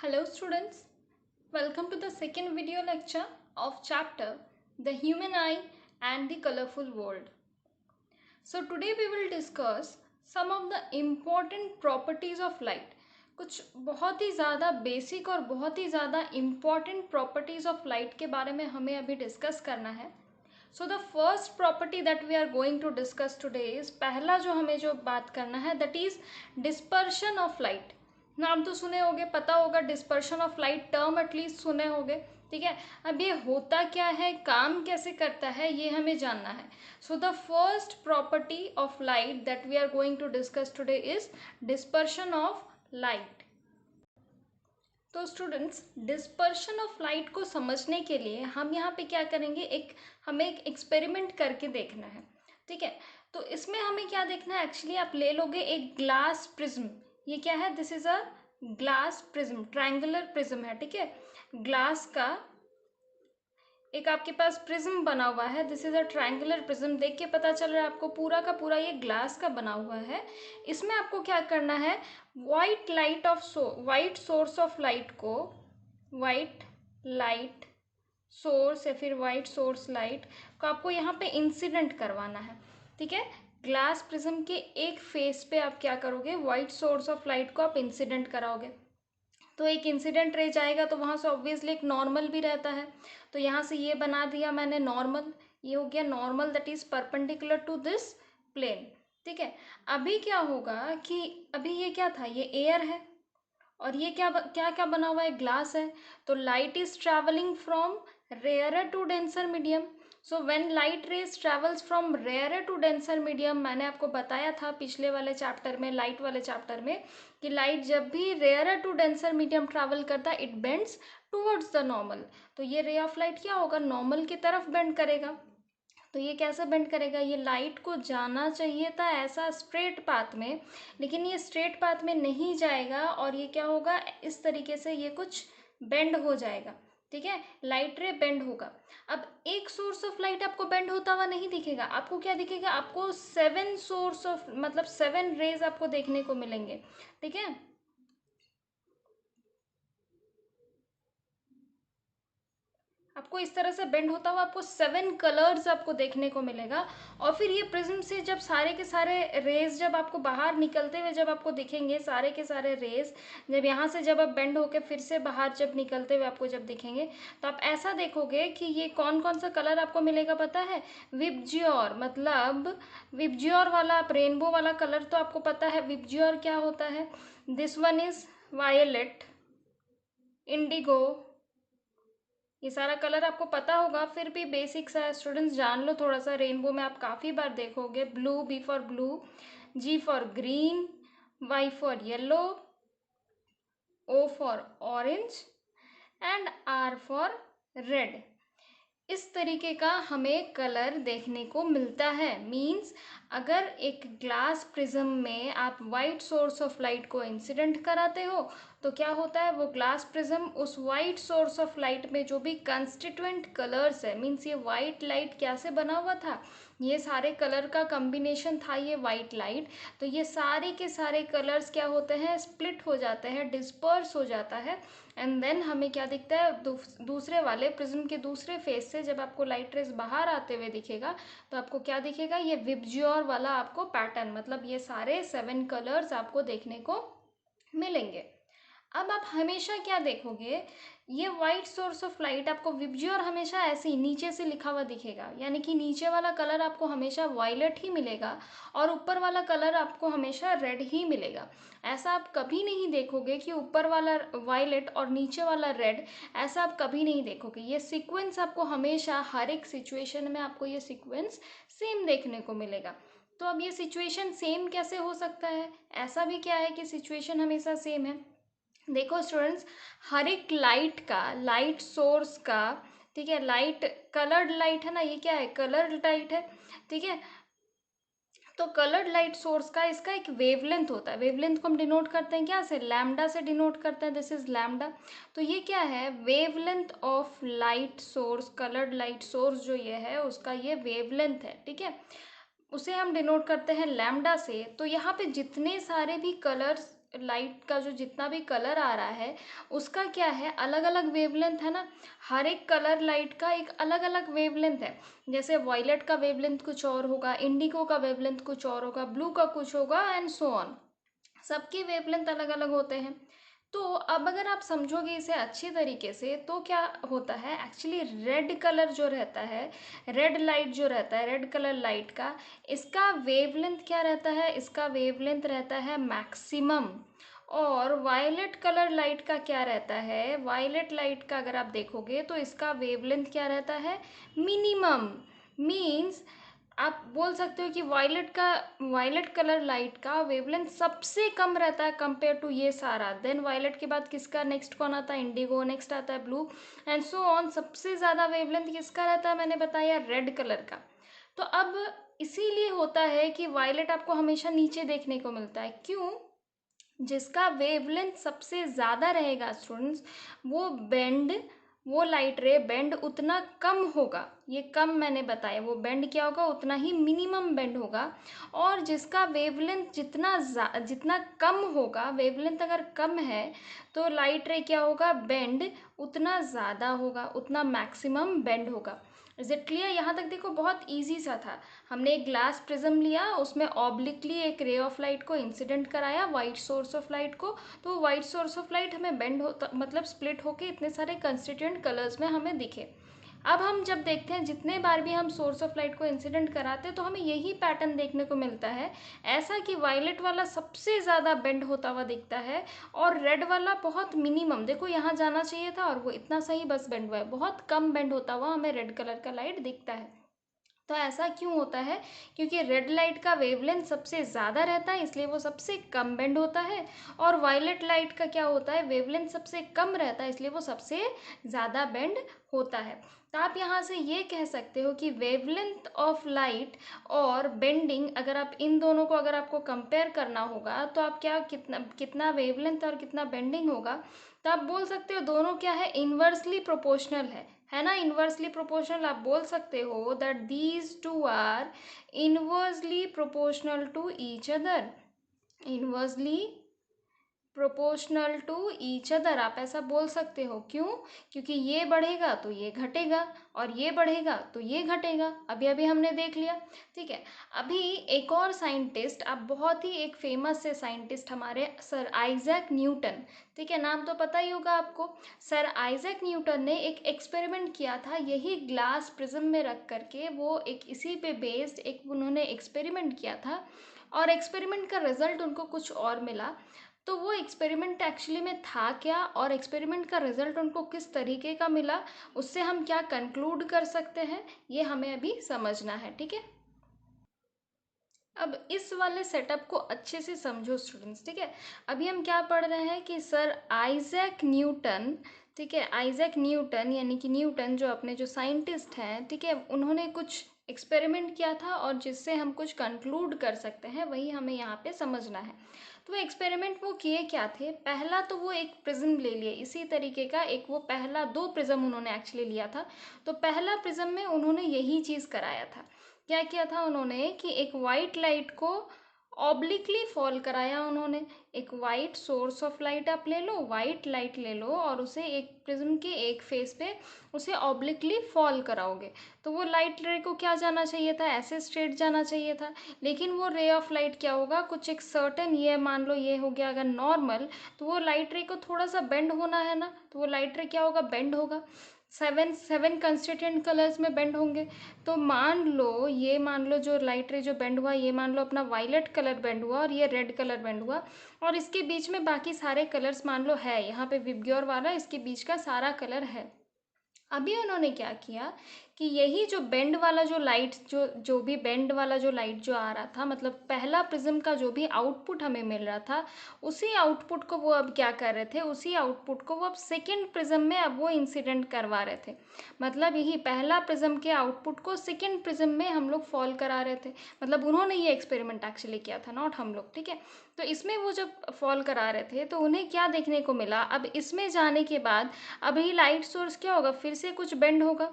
Hello students, welcome to the second video lecture of chapter The Human Eye and the Colorful World. So today we will discuss some of the important properties of light. कुछ बहुत ही ज़्यादा basic और बहुत ही ज़्यादा important properties of light के बारे में हमें अभी डिस्कस करना है. So the first property that we are going to discuss today is पहला जो हमें जो बात करना है that is dispersion of light. नाम तो सुने होंगे, पता होगा dispersion of light term at least सुने होंगे. ठीक है, अब ये होता क्या है, काम कैसे करता है, ये हमें जानना है. So the first property of light that we are going to discuss today is dispersion of light. तो स्टूडेंट्स, डिस्पर्शन ऑफ लाइट को समझने के लिए हम यहाँ पे क्या करेंगे, हमें एक एक्सपेरिमेंट करके देखना है. ठीक है, तो इसमें हमें क्या देखना है, एक्चुअली आप ले लोगे एक ग्लास प्रिज्म. ये क्या है, this is a glass prism, triangular prism है. ठीक है, ग्लास का एक आपके पास प्रिज्म बना हुआ है. This is a triangular prism. देख के पता चल रहा है आपको पूरा का पूरा ये ग्लास का बना हुआ है. इसमें आपको क्या करना है, वाइट सोर्स ऑफ लाइट को, वाइट लाइट सोर्स या फिर वाइट सोर्स लाइट को आपको यहाँ पे इंसिडेंट करवाना है. ठीक है, ग्लास प्रिज्म के एक फेस पे आप क्या करोगे, वाइट सोर्स ऑफ लाइट को आप इंसिडेंट कराओगे. तो एक इंसिडेंट रे जाएगा तो वहाँ से ऑब्वियसली एक नॉर्मल भी रहता है. तो यहाँ से ये बना दिया मैंने नॉर्मल. ये हो गया normal that is perpendicular to this plane. ठीक है, अभी क्या होगा कि अभी ये क्या था, ये एयर है और ये क्या क्या क्या बना हुआ है, ग्लास है. तो light is travelling from rarer to denser medium. So when light rays travels from rarer to denser medium, मैंने आपको बताया था पिछले वाले चैप्टर में, लाइट वाले चैप्टर में, कि लाइट जब भी rarer to denser medium travel करता है it bends towards the normal. तो ये रे ऑफ लाइट क्या होगा, नॉर्मल की तरफ बेंड करेगा. तो ये कैसे बेंड करेगा, ये लाइट को जाना चाहिए था ऐसा स्ट्रेट पाथ में, लेकिन ये स्ट्रेट पाथ में नहीं जाएगा और ये क्या होगा, इस तरीके से ये कुछ बेंड हो जाएगा. ठीक है, लाइट रे बेंड होगा. अब एक सोर्स ऑफ लाइट आपको बेंड होता हुआ नहीं दिखेगा, आपको क्या दिखेगा, आपको 7 सोर्स ऑफ मतलब 7 रेज आपको देखने को मिलेंगे. ठीक है, आपको इस तरह से बेंड होता हुआ आपको 7 कलर्स आपको देखने को मिलेगा. और फिर ये प्रिज्म से जब सारे के सारे रेज जब आपको बाहर निकलते हुए जब आपको दिखेंगे, सारे के सारे रेज जब यहाँ से जब आप बेंड होके फिर से बाहर जब निकलते हुए आपको जब दिखेंगे, तो आप ऐसा देखोगे कि ये कौन कौन सा कलर आपको मिलेगा पता है, विबज्योर. मतलब विबज्योर वाला, आप रेनबो वाला कलर तो आपको पता है विबज्योर क्या होता है. This one is violet, indigo, ये सारा कलर आपको पता होगा. फिर भी बेसिक सा स्टूडेंट्स जान लो थोड़ा सा. रेनबो में आप काफ़ी बार देखोगे blue, B for blue, G for green, Y for yellow, O for orange and R for red. इस तरीके का हमें कलर देखने को मिलता है. मीन्स अगर एक ग्लास प्रिज्म में आप वाइट सोर्स ऑफ लाइट को इंसिडेंट कराते हो तो क्या होता है, वो ग्लास प्रिज्म उस वाइट सोर्स ऑफ लाइट में जो भी कंस्टिट्यूएंट कलर्स है, मीन्स ये वाइट लाइट क्या से बना हुआ था, ये सारे कलर का कॉम्बिनेशन था ये वाइट लाइट. तो ये सारे के सारे कलर्स क्या होते हैं, स्प्लिट हो जाते हैं, डिस्पर्स हो जाता है. एंड देन हमें क्या दिखता है, दूसरे वाले प्रिज्म के दूसरे फेस से जब आपको लाइट रेज बाहर आते हुए दिखेगा तो आपको क्या दिखेगा, ये विबज्योर वाला आपको पैटर्न, मतलब ये सारे 7 कलर्स आपको देखने को मिलेंगे. अब आप हमेशा क्या देखोगे, ये वाइट सोर्स ऑफ लाइट आपको विबज्योर हमेशा ऐसे ही नीचे से लिखा हुआ दिखेगा, यानी कि नीचे वाला कलर आपको हमेशा वायलेट ही मिलेगा और ऊपर वाला कलर आपको हमेशा रेड ही मिलेगा. ऐसा आप कभी नहीं देखोगे कि ऊपर वाला वायलेट और नीचे वाला रेड, ऐसा आप कभी नहीं देखोगे. ये सीक्वेंस आपको हमेशा हर एक सिचुएशन में आपको ये सीक्वेंस सेम देखने को मिलेगा. तो अब ये सिचुएशन सेम कैसे हो सकता है, ऐसा भी क्या है कि सिचुएशन हमेशा सेम है. देखो स्टूडेंट्स, हर एक लाइट का, लाइट सोर्स का, ठीक है, लाइट कलर्ड लाइट है ना, ये क्या है, कलर्ड लाइट है. ठीक है, तो कलर्ड लाइट सोर्स का इसका एक वेवलेंथ होता है. वेवलेंथ को हम डिनोट करते हैं क्या से, लैम्डा से डिनोट करते हैं. This is lambda. तो ये क्या है, wavelength of light source, coloured light source जो ये है उसका ये वेवलेंथ है. ठीक है, उसे हम डिनोट करते हैं लैम्डा से. तो यहाँ पे जितने सारे भी कलर्स लाइट का जो जितना भी कलर आ रहा है उसका क्या है, अलग अलग वेवलेंथ है ना। हर एक कलर लाइट का एक अलग अलग वेवलेंथ है। जैसे वॉयलेट का वेवलेंथ कुछ और होगा, इंडिगो का वेवलेंथ कुछ और होगा, ब्लू का कुछ होगा, एंड सो ऑन। सबके वेवलेंथ अलग अलग होते हैं। तो अब अगर आप समझोगे इसे अच्छी तरीके से तो क्या होता है, एक्चुअली रेड कलर जो रहता है, रेड लाइट जो रहता है, रेड कलर लाइट का, इसका वेवलेंथ क्या रहता है, इसका वेवलेंथ रहता है मैक्सिमम। और वायलेट कलर लाइट का क्या रहता है, वायलेट लाइट का अगर आप देखोगे तो इसका वेवलेंथ क्या रहता है, मिनिमम। मीन्स आप बोल सकते हो कि वायलेट कलर लाइट का वेवलेंथ सबसे कम रहता है कंपेयर टू ये सारा। देन वायलेट के बाद किसका नेक्स्ट कौन आता है, इंडिगो, नेक्स्ट आता है ब्लू, एंड सो ऑन। सबसे ज़्यादा वेवलेंथ किसका रहता है, मैंने बताया रेड कलर का। तो अब इसीलिए होता है कि वायलेट आपको हमेशा नीचे देखने को मिलता है। क्यों? जिसका वेवलेंथ सबसे ज़्यादा रहेगा स्टूडेंट्स, वो बेंड, वो लाइट रे बेंड उतना कम होगा। ये कम मैंने बताया, वो बेंड क्या होगा, उतना ही मिनिमम बेंड होगा। और जिसका वेवलेंथ जितना कम होगा, वेवलेंथ अगर कम है तो लाइट रे क्या होगा, बेंड उतना ज़्यादा होगा, उतना मैक्सिमम बेंड होगा। Is it clear? यहाँ तक देखो बहुत इजी सा था। हमने एक ग्लास प्रिज्म लिया, उसमें ऑब्लिकली एक रे ऑफ लाइट को इंसिडेंट कराया, वाइट सोर्स ऑफ लाइट को। तो वाइट सोर्स ऑफ लाइट हमें बेंड होता, मतलब स्प्लिट होके इतने सारे कंस्टिट्यूएंट कलर्स में हमें दिखे। अब हम जब देखते हैं, जितने बार भी हम सोर्स ऑफ लाइट को इंसिडेंट कराते हैं तो हमें यही पैटर्न देखने को मिलता है, ऐसा कि वायलेट वाला सबसे ज़्यादा बेंड होता हुआ दिखता है और रेड वाला बहुत मिनिमम, देखो यहाँ जाना चाहिए था और वो इतना सही बस बेंड हुआ है, बहुत कम बेंड होता हुआ हमें रेड कलर का लाइट दिखता है। तो ऐसा क्यों होता है? क्योंकि रेड लाइट का वेवलेंथ सबसे ज़्यादा रहता है, इसलिए वो सबसे कम बेंड होता है। और वायलेट लाइट का क्या होता है, वेवलेंथ सबसे कम रहता है, इसलिए वो सबसे ज़्यादा बेंड होता है। तो आप यहाँ से ये कह सकते हो कि वेवलेंथ ऑफ लाइट और बेंडिंग, अगर आप इन दोनों को अगर आपको कंपेयर करना होगा तो आप क्या, कितना कितना वेवलेंथ और कितना बेंडिंग होगा, तो आप बोल सकते हो दोनों क्या है, इन्वर्सली प्रोपोर्शनल है ना। इन्वर्सली प्रोपोर्शनल आप बोल सकते हो that these two are inversely proportional to each other, inversely proportional to each other, आप ऐसा बोल सकते हो। क्यों? क्योंकि ये बढ़ेगा तो ये घटेगा और ये बढ़ेगा तो ये घटेगा, अभी अभी हमने देख लिया। ठीक है। अभी एक और साइंटिस्ट, आप बहुत ही एक फेमस से साइंटिस्ट हमारे सर आइजैक न्यूटन, ठीक है, नाम तो पता ही होगा आपको। सर आइजैक न्यूटन ने एक एक्सपेरिमेंट किया था यही ग्लास प्रिज्म में रख करके, वो एक इसी पे बेस्ड एक उन्होंने एक्सपेरिमेंट किया था और एक्सपेरिमेंट का रिजल्ट उनको कुछ और मिला। तो वो एक्सपेरिमेंट एक्चुअली में था क्या और एक्सपेरिमेंट का रिजल्ट उनको किस तरीके का मिला, उससे हम क्या कंक्लूड कर सकते हैं, ये हमें अभी समझना है। ठीक है। अब इस वाले सेटअप को अच्छे से समझो स्टूडेंट्स। ठीक है। अभी हम क्या पढ़ रहे हैं कि सर आइजैक न्यूटन, ठीक है, आइजैक न्यूटन यानी कि न्यूटन जो अपने जो साइंटिस्ट हैं, ठीक है, उन्होंने कुछ एक्सपेरिमेंट किया था और जिससे हम कुछ कंक्लूड कर सकते हैं, वही हमें यहाँ पे समझना है। तो वो एक्सपेरिमेंट वो किए क्या थे, पहला तो वो एक प्रिज्म ले लिए इसी तरीके का, एक वो पहला दो प्रिज्म उन्होंने एक्चुअली लिया था। तो पहला प्रिज्म में उन्होंने यही चीज़ कराया था। क्या किया था उन्होंने कि एक वाइट लाइट को ऑब्लिकली फॉल कराया उन्होंने। एक वाइट सोर्स ऑफ लाइट आप ले लो, वाइट लाइट ले लो और उसे एक प्रिज्म के एक फेस पे उसे ऑब्लिकली फॉल कराओगे, तो वो लाइट रे को क्या जाना चाहिए था, ऐसे स्ट्रेट जाना चाहिए था। लेकिन वो रे ऑफ लाइट क्या होगा, कुछ एक सर्टेन, ये मान लो ये हो गया अगर नॉर्मल, तो वो लाइट रे को थोड़ा सा बेंड होना है ना, तो वो लाइट रे क्या होगा, बेंड होगा। सेवन सेवन कंस्टिट्यूएंट कलर्स में बेंड होंगे। तो मान लो जो लाइट रे जो बेंड हुआ, ये मान लो अपना वायलेट कलर बेंड हुआ और ये रेड कलर बेंड हुआ, और इसके बीच में बाकी सारे कलर्स मान लो है, यहाँ पे विबग्योर वाला इसके बीच का सारा कलर है। अभी उन्होंने क्या किया कि यही जो बेंड वाला जो लाइट, जो भी बेंड वाला जो लाइट जो आ रहा था, मतलब पहला प्रिज्म का जो भी आउटपुट हमें मिल रहा था, उसी आउटपुट को वो अब क्या कर रहे थे, उसी आउटपुट को वो अब सेकेंड प्रिज्म में अब वो इंसिडेंट करवा रहे थे। मतलब यही पहला प्रिज्म के आउटपुट को सेकेंड प्रिज्म में हम लोग फॉल करा रहे थे। मतलब उन्होंने ये एक्सपेरिमेंट एक्चुअली किया था, नॉट हम लोग। ठीक है। तो इसमें वो जब फॉल करा रहे थे तो उन्हें क्या देखने को मिला, अब इसमें जाने के बाद अभी लाइट सोर्स क्या होगा, फिर से कुछ बेंड होगा।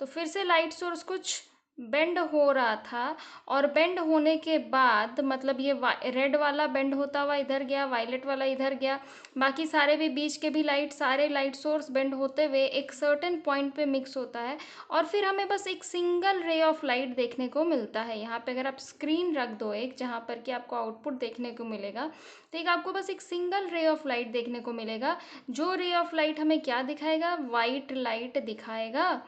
तो फिर से लाइट सोर्स कुछ बेंड हो रहा था, और बेंड होने के बाद मतलब ये रेड वाला बेंड होता हुआ इधर गया, वायलेट वाला इधर गया, बाकी सारे भी बीच के भी लाइट, सारे लाइट सोर्स बेंड होते हुए एक सर्टेन पॉइंट पे मिक्स होता है, और फिर हमें बस एक सिंगल रे ऑफ लाइट देखने को मिलता है। यहाँ पे अगर आप स्क्रीन रख दो एक, जहाँ पर कि आपको आउटपुट देखने को मिलेगा, तो एक आपको बस एक सिंगल रे ऑफ लाइट देखने को मिलेगा। जो रे ऑफ लाइट हमें क्या दिखाएगा? वाइट लाइट दिखाएगा।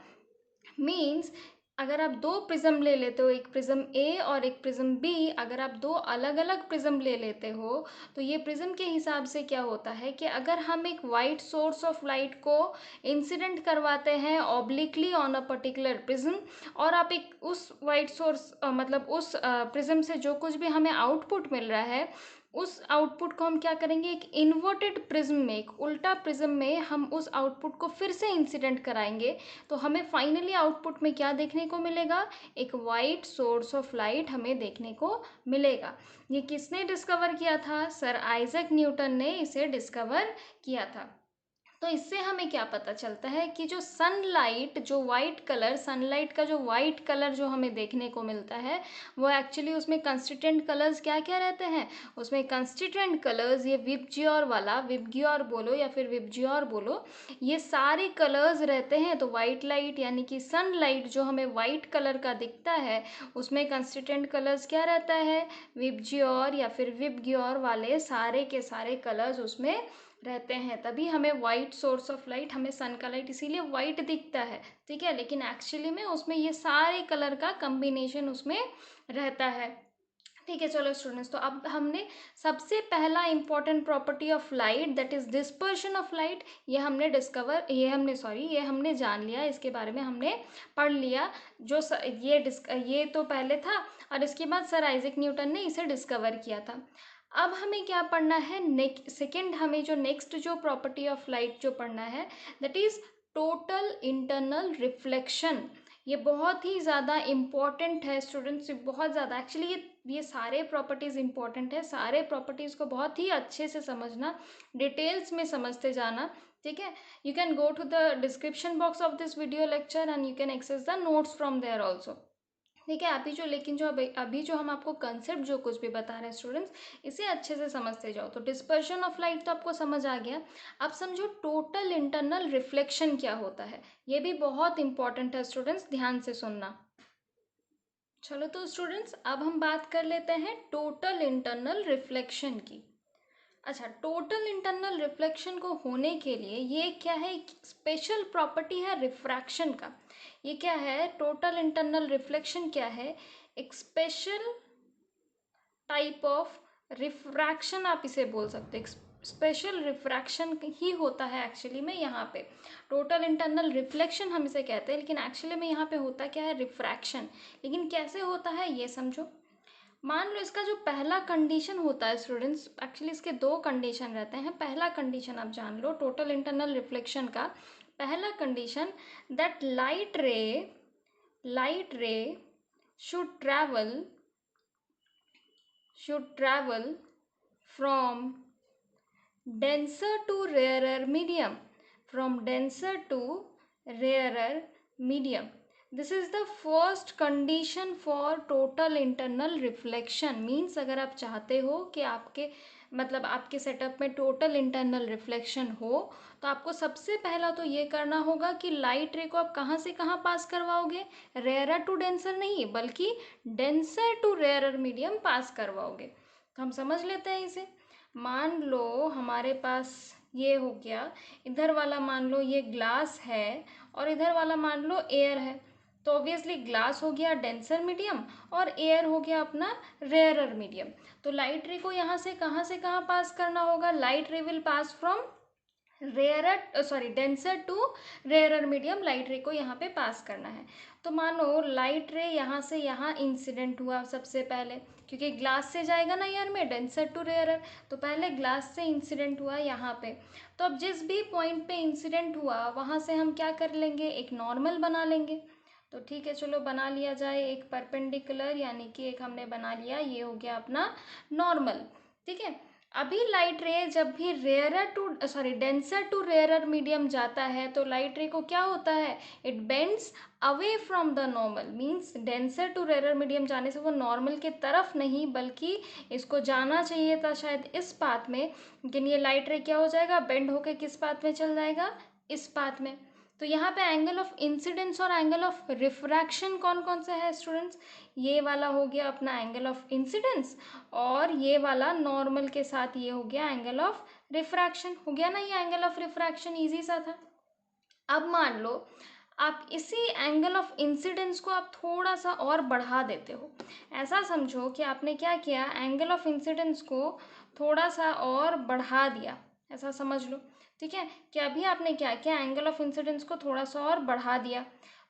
मीन्स अगर आप दो प्रिज्म ले लेते हो, एक प्रिज्म ए और एक प्रिज्म बी, अगर आप दो अलग अलग प्रिज्म ले लेते हो, तो ये प्रिज्म के हिसाब से क्या होता है कि अगर हम एक वाइट सोर्स ऑफ लाइट को इंसिडेंट करवाते हैं obliquely on a particular prism, और आप एक उस वाइट सोर्स मतलब उस प्रिज्म से जो कुछ भी हमें आउटपुट मिल रहा है, उस आउटपुट को हम क्या करेंगे, एक इन्वर्टेड प्रिज्म में, एक उल्टा प्रिज्म में हम उस आउटपुट को फिर से इंसिडेंट कराएंगे, तो हमें फाइनली आउटपुट में क्या देखने को मिलेगा? एक वाइट सोर्स ऑफ लाइट हमें देखने को मिलेगा। ये किसने डिस्कवर किया था? सर आइजैक न्यूटन ने इसे डिस्कवर किया था। तो इससे हमें क्या पता चलता है कि जो सनलाइट, जो वाइट कलर, सनलाइट का जो वाइट कलर जो हमें देखने को मिलता है, वो एक्चुअली उसमें कंस्टिट्यूएंट कलर्स क्या क्या रहते हैं? उसमें कंस्टिट्यूएंट कलर्स, ये विबजियोर वाला, विबगियोर बोलो या फिर विबजियोर बोलो, ये सारे कलर्स रहते हैं। तो वाइट लाइट यानी कि सनलाइट जो हमें वाइट कलर का दिखता है, उसमें कंस्टिट्यूएंट कलर्स क्या रहता है? विबजियोर या फिर विबगियोर वाले सारे के सारे कलर्स उसमें रहते हैं। तभी हमें वाइट सोर्स ऑफ लाइट, हमें सन का लाइट इसीलिए वाइट दिखता है, ठीक है, लेकिन एक्चुअली में उसमें ये सारे कलर का कम्बिनेशन उसमें रहता है। ठीक है, चलो स्टूडेंट्स, तो अब हमने सबसे पहला important property of light, that is dispersion of light, ये हमने जान लिया, इसके बारे में हमने पढ़ लिया। ये तो पहले था, और इसके बाद सर आइजैक न्यूटन ने इसे डिस्कवर किया था। अब हमें क्या पढ़ना है? सेकेंड, हमें जो नेक्स्ट जो प्रॉपर्टी ऑफ लाइट जो पढ़ना है, that is total internal reflection. ये बहुत ही ज़्यादा इम्पॉर्टेंट है स्टूडेंट्स, बहुत ज़्यादा एक्चुअली ये सारे प्रॉपर्टीज़ इम्पॉर्टेंट है। सारे प्रॉपर्टीज़ को बहुत ही अच्छे से समझना, डिटेल्स में समझते जाना, ठीक है। You can go to the description box of this video lecture and you can access the notes from there also, ठीक है। अभी जो हम आपको कंसेप्ट जो कुछ भी बता रहे हैं स्टूडेंट्स, इसे अच्छे से समझते जाओ। तो डिस्पर्शन ऑफ लाइट तो आपको समझ आ गया। अब समझो टोटल इंटरनल रिफ्लेक्शन क्या होता है, ये भी बहुत इंपॉर्टेंट है स्टूडेंट्स, ध्यान से सुनना। चलो तो स्टूडेंट्स, अब हम बात कर लेते हैं टोटल इंटरनल रिफ्लेक्शन की। अच्छा, टोटल इंटरनल रिफ्लेक्शन को होने के लिए ये क्या है, एक स्पेशल प्रॉपर्टी है रिफ्रैक्शन का। ये क्या है? टोटल इंटरनल रिफ्लेक्शन क्या है? एक स्पेशल टाइप ऑफ रिफ्रैक्शन आप इसे बोल सकते हैं। स्पेशल रिफ्रैक्शन ही होता है एक्चुअली में यहाँ पे। टोटल इंटरनल रिफ्लेक्शन हम इसे कहते हैं, लेकिन एक्चुअली में यहाँ पे होता क्या है? रिफ्रैक्शन। लेकिन कैसे होता है ये समझो। मान लो इसका जो पहला कंडीशन होता है स्टूडेंट्स, एक्चुअली इसके दो कंडीशन रहते हैं। पहला कंडीशन आप जान लो टोटल इंटरनल रिफ्लेक्शन का। पहला condition, that light ray should travel from denser to rarer medium, from denser to rarer medium. This is the first condition for total internal reflection. Means अगर आप चाहते हो कि आपके सेटअप में टोटल इंटरनल रिफ्लेक्शन हो, तो आपको सबसे पहला तो ये करना होगा कि लाइट रे को आप कहाँ से कहाँ पास करवाओगे? रेयर टू डेंसर नहीं, बल्कि डेंसर टू रेयर मीडियम पास करवाओगे। तो हम समझ लेते हैं इसे। मान लो हमारे पास ये हो गया, इधर वाला मान लो ये ग्लास है, और इधर वाला मान लो एयर है। तो ऑब्वियसली ग्लास हो गया डेंसर मीडियम, और एयर हो गया अपना रेयरर मीडियम। तो लाइट रे को यहाँ से कहाँ पास करना होगा? Light ray will pass from denser to rarer medium, light ray को यहाँ पे पास करना है। तो मानो लाइट रे यहाँ से यहाँ इंसिडेंट हुआ सबसे पहले, क्योंकि ग्लास से जाएगा ना यार में डेंसर टू रेयरर, तो पहले ग्लास से इंसिडेंट हुआ यहाँ पे। तो अब जिस भी पॉइंट पे इंसिडेंट हुआ वहाँ से हम क्या कर लेंगे? एक नॉर्मल बना लेंगे। तो ठीक है, चलो बना लिया जाए एक परपेंडिकुलर, यानी कि एक हमने बना लिया, ये हो गया अपना नॉर्मल, ठीक है। अभी लाइट रे जब भी rarer to sorry denser to rarer medium जाता है तो लाइट रे को क्या होता है, it bends away from the normal, means denser to rarer medium जाने से वो नॉर्मल के तरफ नहीं बल्कि इसको जाना चाहिए था शायद इस पाथ में, लेकिन ये लाइट रे क्या हो जाएगा, बेंड होके किस पाथ में चल जाएगा, इस पाथ में। तो यहाँ पे एंगल ऑफ इंसिडेंस और एंगल ऑफ रिफ्रैक्शन कौन कौन सा है स्टूडेंट्स, ये वाला हो गया अपना एंगल ऑफ इंसिडेंस, और ये वाला नॉर्मल के साथ ये हो गया एंगल ऑफ रिफ्रैक्शन। हो गया ना ये एंगल ऑफ रिफ्रैक्शन, इजी सा था। अब मान लो आप इसी एंगल ऑफ इंसिडेंस को आप थोड़ा सा और बढ़ा देते हो। ऐसा समझो कि आपने क्या किया, एंगल ऑफ इंसिडेंस को थोड़ा सा और बढ़ा दिया, ऐसा समझ लो। ठीक है, कि अभी आपने क्या किया, एंगल ऑफ इंसिडेंस को थोड़ा सा और बढ़ा दिया,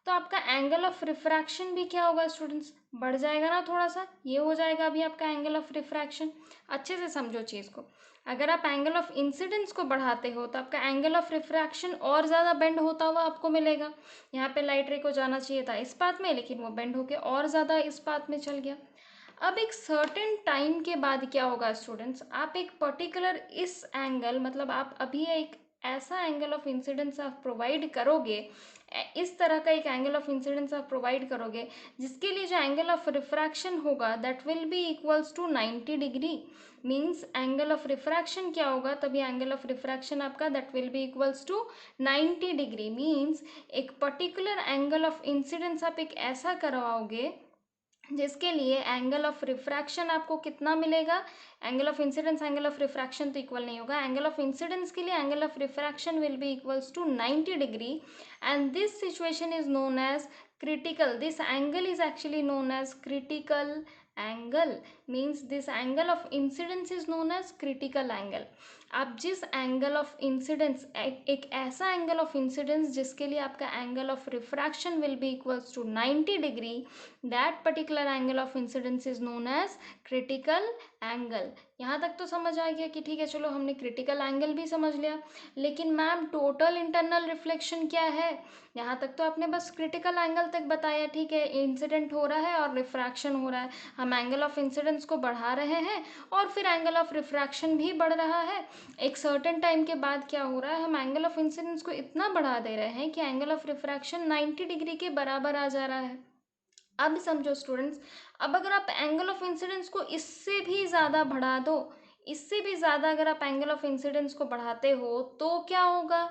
तो आपका एंगल ऑफ रिफ्रैक्शन भी क्या होगा स्टूडेंट्स, बढ़ जाएगा ना थोड़ा सा, ये हो जाएगा अभी आपका एंगल ऑफ रिफ्रैक्शन। अच्छे से समझो चीज़ को, अगर आप एंगल ऑफ इंसिडेंस को बढ़ाते हो तो आपका एंगल ऑफ रिफ्रैक्शन और ज़्यादा बेंड होता हुआ आपको मिलेगा। यहाँ पे लाइट रे को जाना चाहिए था इस पाथ में, लेकिन वो बेंड होके और ज़्यादा इस पाथ में चल गया। अब एक सर्टेन टाइम के बाद क्या होगा स्टूडेंट्स, आप एक पर्टिकुलर इस एंगल, मतलब आप अभी एक ऐसा एंगल ऑफ इंसिडेंस आप प्रोवाइड करोगे, इस तरह का एक एंगल ऑफ इंसिडेंस आप प्रोवाइड करोगे जिसके लिए जो एंगल ऑफ रिफ्रैक्शन होगा that will be equals to 90 degree. Means angle of refraction क्या होगा, तभी एंगल ऑफ रिफ्रैक्शन आपका that will be equals to 90 degree. Means एक पर्टिकुलर एंगल ऑफ इंसिडेंस आप एक ऐसा करवाओगे जिसके लिए एंगल ऑफ रिफ्रैक्शन आपको कितना मिलेगा, angle of incidence angle of refraction तो इक्वल नहीं होगा, एंगल ऑफ इंसिडेंस के लिए angle of refraction will be equals to 90 degree, and this situation is known as critical, this angle is actually known as critical angle, means this angle of incidence is known as critical angle। आप जिस angle of incidence, एक ऐसा angle of incidence जिसके लिए आपका angle of refraction will be equals to 90 degree, that particular angle of incidence is known as critical angle. यहाँ तक तो समझ आ गया कि ठीक है चलो हमने क्रिटिकल एंगल भी समझ लिया, लेकिन मैम टोटल इंटरनल रिफ्लेक्शन क्या है, यहाँ तक तो आपने बस क्रिटिकल एंगल तक बताया। ठीक है, इंसिडेंट हो रहा है और रिफ्रैक्शन हो रहा है, हम एंगल ऑफ इंसिडेंस को बढ़ा रहे हैं और फिर एंगल ऑफ रिफ्रैक्शन भी बढ़ रहा है। एक सर्टेन टाइम के बाद क्या हो रहा है, हम एंगल ऑफ इंसिडेंस को इतना बढ़ा दे रहे हैं कि एंगल ऑफ रिफ्रैक्शन 90 डिग्री के बराबर आ जा रहा है। अब समझो स्टूडेंट्स, अब अगर आप एंगल ऑफ इंसिडेंस को इससे भी ज़्यादा बढ़ा दो, इससे भी ज़्यादा अगर आप एंगल ऑफ इंसिडेंस को बढ़ाते हो तो क्या होगा,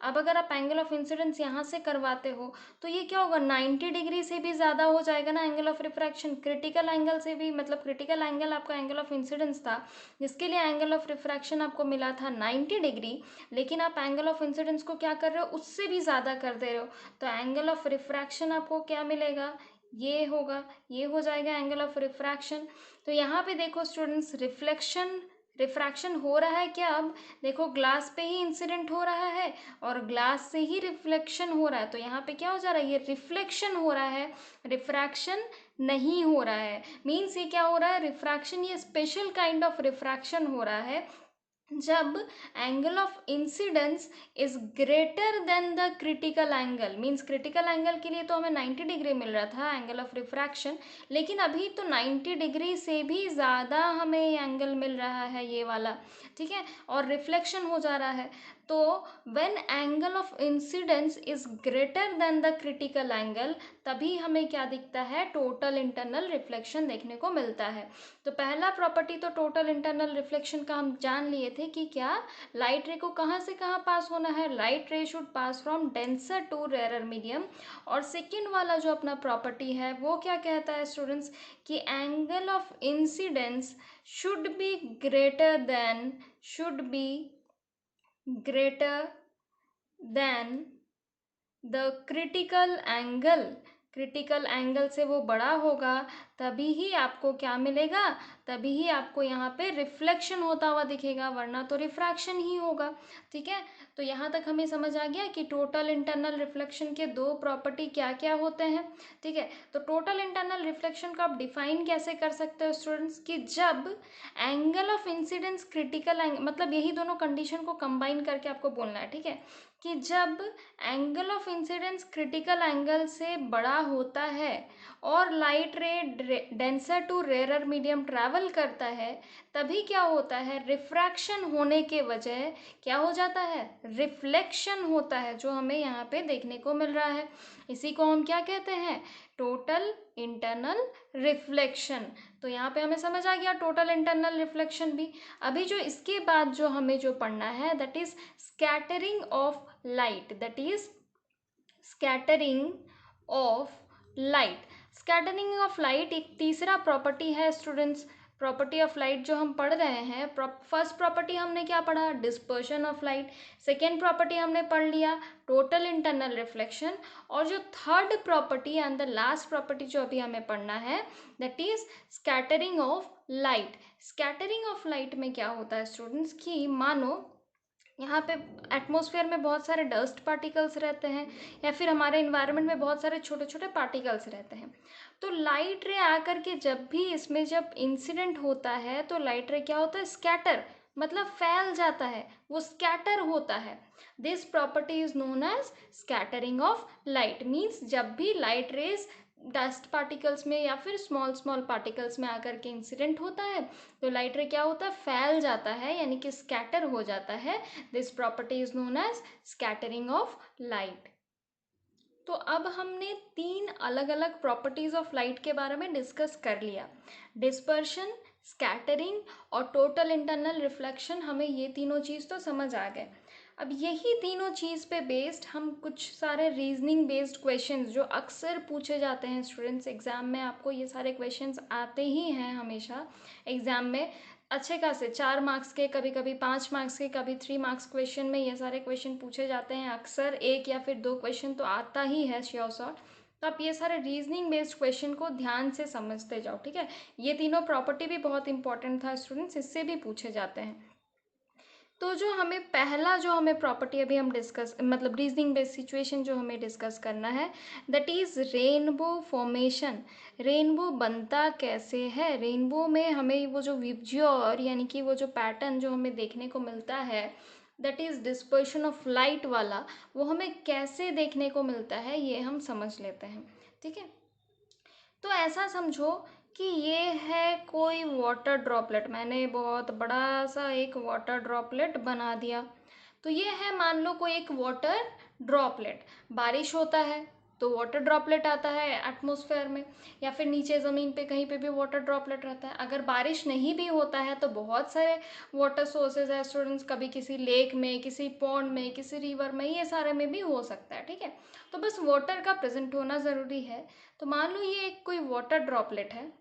अब अगर आप एंगल ऑफ इंसिडेंस यहाँ से करवाते हो तो ये क्या होगा, 90 डिग्री से भी ज़्यादा हो जाएगा ना angle of refraction, critical angle से भी, मतलब क्रिटिकल एंगल आपका एंगल ऑफ इंसिडेंस था जिसके लिए एंगल ऑफ रिफ्रैक्शन आपको मिला था 90 डिग्री, लेकिन आप एंगल ऑफ इंसिडेंस को क्या कर रहे हो, उससे भी ज़्यादा कर दे रहे हो, तो एंगल ऑफ रिफ्रैक्शन आपको क्या मिलेगा, ये होगा, ये हो जाएगा एंगल ऑफ रिफ्रैक्शन। तो यहाँ पे देखो स्टूडेंट्स, रिफ्रैक्शन हो रहा है क्या, अब देखो ग्लास पे ही इंसिडेंट हो रहा है और ग्लास से ही रिफ्लेक्शन हो रहा है, तो यहाँ पे क्या हो जा रहा है, ये रिफ्लेक्शन हो रहा है, रिफ्रैक्शन नहीं हो रहा है। मीन्स ये क्या हो रहा है, रिफ्रैक्शन, ये स्पेशल काइंड ऑफ रिफ्रैक्शन हो रहा है जब angle of incidence is greater than the critical angle. Means critical angle के लिए तो हमें 90 डिग्री मिल रहा था एंगल ऑफ रिफ्रैक्शन, लेकिन अभी तो 90 डिग्री से भी ज़्यादा हमें एंगल मिल रहा है ये वाला। ठीक है, और रिफ्लेक्शन हो जा रहा है, तो when angle of incidence is greater than the critical angle, तभी हमें क्या दिखता है, टोटल इंटरनल रिफ्लेक्शन देखने को मिलता है। तो पहला प्रॉपर्टी तो टोटल इंटरनल रिफ्लेक्शन का हम जान लिए थे कि क्या, लाइट रे को कहाँ से कहाँ पास होना है, light ray should pass from denser to rare medium. और सेकेंड वाला जो अपना प्रॉपर्टी है वो क्या कहता है स्टूडेंट्स, कि angle of incidence should be greater than, should be greater than the critical angle, critical angle से वो बड़ा होगा, तभी ही आपको क्या मिलेगा, तभी ही आपको यहाँ पे रिफ्लेक्शन होता हुआ दिखेगा, वरना तो रिफ्रैक्शन ही होगा। ठीक है, तो यहाँ तक हमें समझ आ गया कि टोटल इंटरनल रिफ्लेक्शन के दो प्रॉपर्टी क्या क्या होते हैं। ठीक है, तो टोटल इंटरनल रिफ्लेक्शन को आप डिफाइन कैसे कर सकते हो स्टूडेंट्स, कि जब angle of incidence critical angle, मतलब यही दोनों कंडीशन को कंबाइन करके आपको बोलना है। ठीक है, कि जब angle of incidence critical angle से बड़ा होता है और light ray denser to rare medium travel करता है, तभी क्या होता है, रिफ्रैक्शन होने के वजह क्या हो जाता है, रिफ्लेक्शन होता है, जो हमें यहाँ पे देखने को मिल रहा है। इसी को हम क्या कहते हैं, टोटल इंटरनल रिफ्लेक्शन। तो यहाँ पे हमें समझ आ गया टोटल इंटरनल रिफ्लेक्शन भी। अभी जो इसके बाद जो हमें जो पढ़ना है, that is scattering of light, that is scattering of light. Scattering of light एक तीसरा प्रॉपर्टी है स्टूडेंट्स। प्रॉपर्टी ऑफ लाइट जो हम पढ़ रहे हैं, फर्स्ट प्रॉपर्टी हमने क्या पढ़ा, dispersion of light. Second property हमने पढ़ लिया टोटल इंटरनल रिफ्लेक्शन। और जो third property and the last property जो अभी हमें पढ़ना है, that is scattering of light. Scattering of light में क्या होता है स्टूडेंट्स कि मानो यहाँ पे एटमॉस्फेयर में बहुत सारे डस्ट पार्टिकल्स रहते हैं, या फिर हमारे इन्वायरमेंट में बहुत सारे छोटे छोटे पार्टिकल्स रहते हैं। तो लाइट रे आकर के जब भी इसमें जब इंसिडेंट होता है, तो लाइट रे क्या होता है, स्कैटर, मतलब फैल जाता है, वो स्कैटर होता है। This property is known as scattering of light. Means जब भी लाइट रेज डस्ट पार्टिकल्स में या फिर स्मॉल स्मॉल पार्टिकल्स में आकर के इंसिडेंट होता है, तो लाइट रे क्या होता है, फैल जाता है, यानी कि स्कैटर हो जाता है। This property is known as scattering of light. तो अब हमने 3 अलग अलग प्रॉपर्टीज ऑफ लाइट के बारे में डिस्कस कर लिया, डिस्पर्शन, स्कैटरिंग और टोटल इंटरनल रिफ्लेक्शन। हमें ये तीनों चीज़ तो समझ आ गए। अब यही तीनों चीज़ पे बेस्ड हम कुछ सारे रीजनिंग बेस्ड क्वेश्चंस जो अक्सर पूछे जाते हैं स्टूडेंट्स एग्ज़ाम में, आपको ये सारे क्वेश्चंस आते ही हैं हमेशा एग्ज़ाम में, अच्छे खासे 4 मार्क्स के, कभी कभी 5 मार्क्स के, कभी 3 मार्क्स क्वेश्चन में ये सारे क्वेश्चन पूछे जाते हैं अक्सर। एक या फिर 2 क्वेश्चन तो आता ही है श्योर शॉट। तो आप ये सारे रीजनिंग बेस्ड क्वेश्चन को ध्यान से समझते जाओ, ठीक है। ये तीनों प्रॉपर्टी भी बहुत इंपॉर्टेंट था स्टूडेंट्स, इससे भी पूछे जाते हैं। तो जो हमें पहला जो हमें प्रॉपर्टी अभी हम डिस्कस, मतलब रीजनिंग बेस्ड सिचुएशन जो हमें डिस्कस करना है, that is rainbow formation. Rainbow बनता कैसे है, रेनबो में हमें वो जो विब्जियोर यानी कि वो जो पैटर्न जो हमें देखने को मिलता है, that is dispersion of light वाला, वो हमें कैसे देखने को मिलता है ये हम समझ लेते हैं, ठीक है। तो ऐसा समझो कि ये है कोई वाटर ड्रॉपलेट, मैंने बहुत बड़ा सा एक वाटर ड्रॉपलेट बना दिया। तो ये है मान लो कोई एक वाटर ड्रॉपलेट, बारिश होता है तो वाटर ड्रॉपलेट आता है एटमॉस्फेयर में, या फिर नीचे ज़मीन पे कहीं पे भी वाटर ड्रॉपलेट रहता है। अगर बारिश नहीं भी होता है तो बहुत सारे वाटर सोर्सेज है स्टूडेंट्स, कभी किसी लेक में, किसी पॉन्ड में, किसी रिवर में, ये सारे में भी हो सकता है, ठीक है। तो बस वाटर का प्रेजेंट होना ज़रूरी है। तो मान लो ये एक कोई वाटर ड्रॉपलेट है,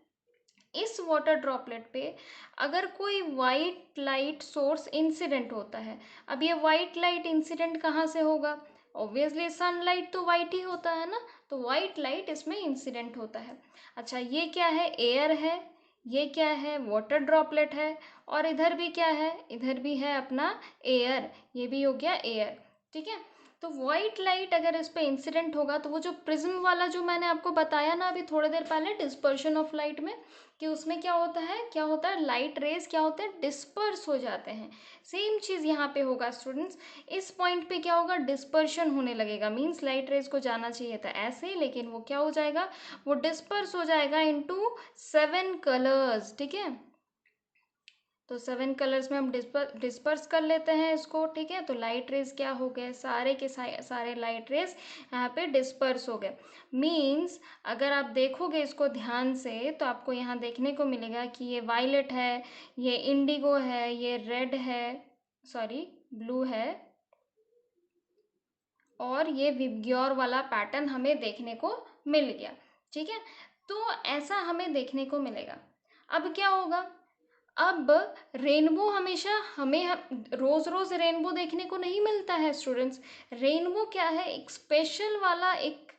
इस वाटर ड्रॉपलेट पे अगर कोई वाइट लाइट सोर्स इंसिडेंट होता है, अब ये वाइट लाइट इंसिडेंट कहाँ से होगा, ऑब्वियसली सनलाइट तो वाइट ही होता है ना, तो वाइट लाइट इसमें इंसिडेंट होता है। अच्छा ये क्या है, एयर है, ये क्या है, वाटर ड्रॉपलेट है, और इधर भी क्या है, इधर भी है अपना एयर, ये भी हो गया एयर, ठीक है। तो वाइट लाइट अगर इस पे इंसिडेंट होगा, तो वो जो प्रिज्म वाला जो मैंने आपको बताया ना अभी थोड़ी देर पहले, डिस्पर्शन ऑफ लाइट में, कि उसमें क्या होता है, क्या होता है, लाइट रेज क्या होते हैं, डिस्पर्स हो जाते हैं। सेम चीज़ यहाँ पे होगा स्टूडेंट्स, इस पॉइंट पे क्या होगा, डिस्पर्शन होने लगेगा। मीन्स लाइट रेज को जाना चाहिए था ऐसे, लेकिन वो क्या हो जाएगा, वो डिस्पर्स हो जाएगा इनटू 7 कलर्स, ठीक है। तो 7 कलर्स में हम डिस्पर्स कर लेते हैं इसको, ठीक है। तो लाइट रेज क्या हो गए, सारे के सारे लाइट रेज यहाँ पे डिस्पर्स हो गए। मीन्स अगर आप देखोगे इसको ध्यान से, तो आपको यहाँ देखने को मिलेगा कि ये वायलेट है, ये इंडिगो है, ये रेड है, सॉरी ब्लू है, और ये विबग्योर वाला पैटर्न हमें देखने को मिल गया, ठीक है। तो ऐसा हमें देखने को मिलेगा। अब क्या होगा, अब रेनबो हमेशा हमें रोज रोज रेनबो देखने को नहीं मिलता है स्टूडेंट्स। रेनबो क्या है, एक स्पेशल वाला एक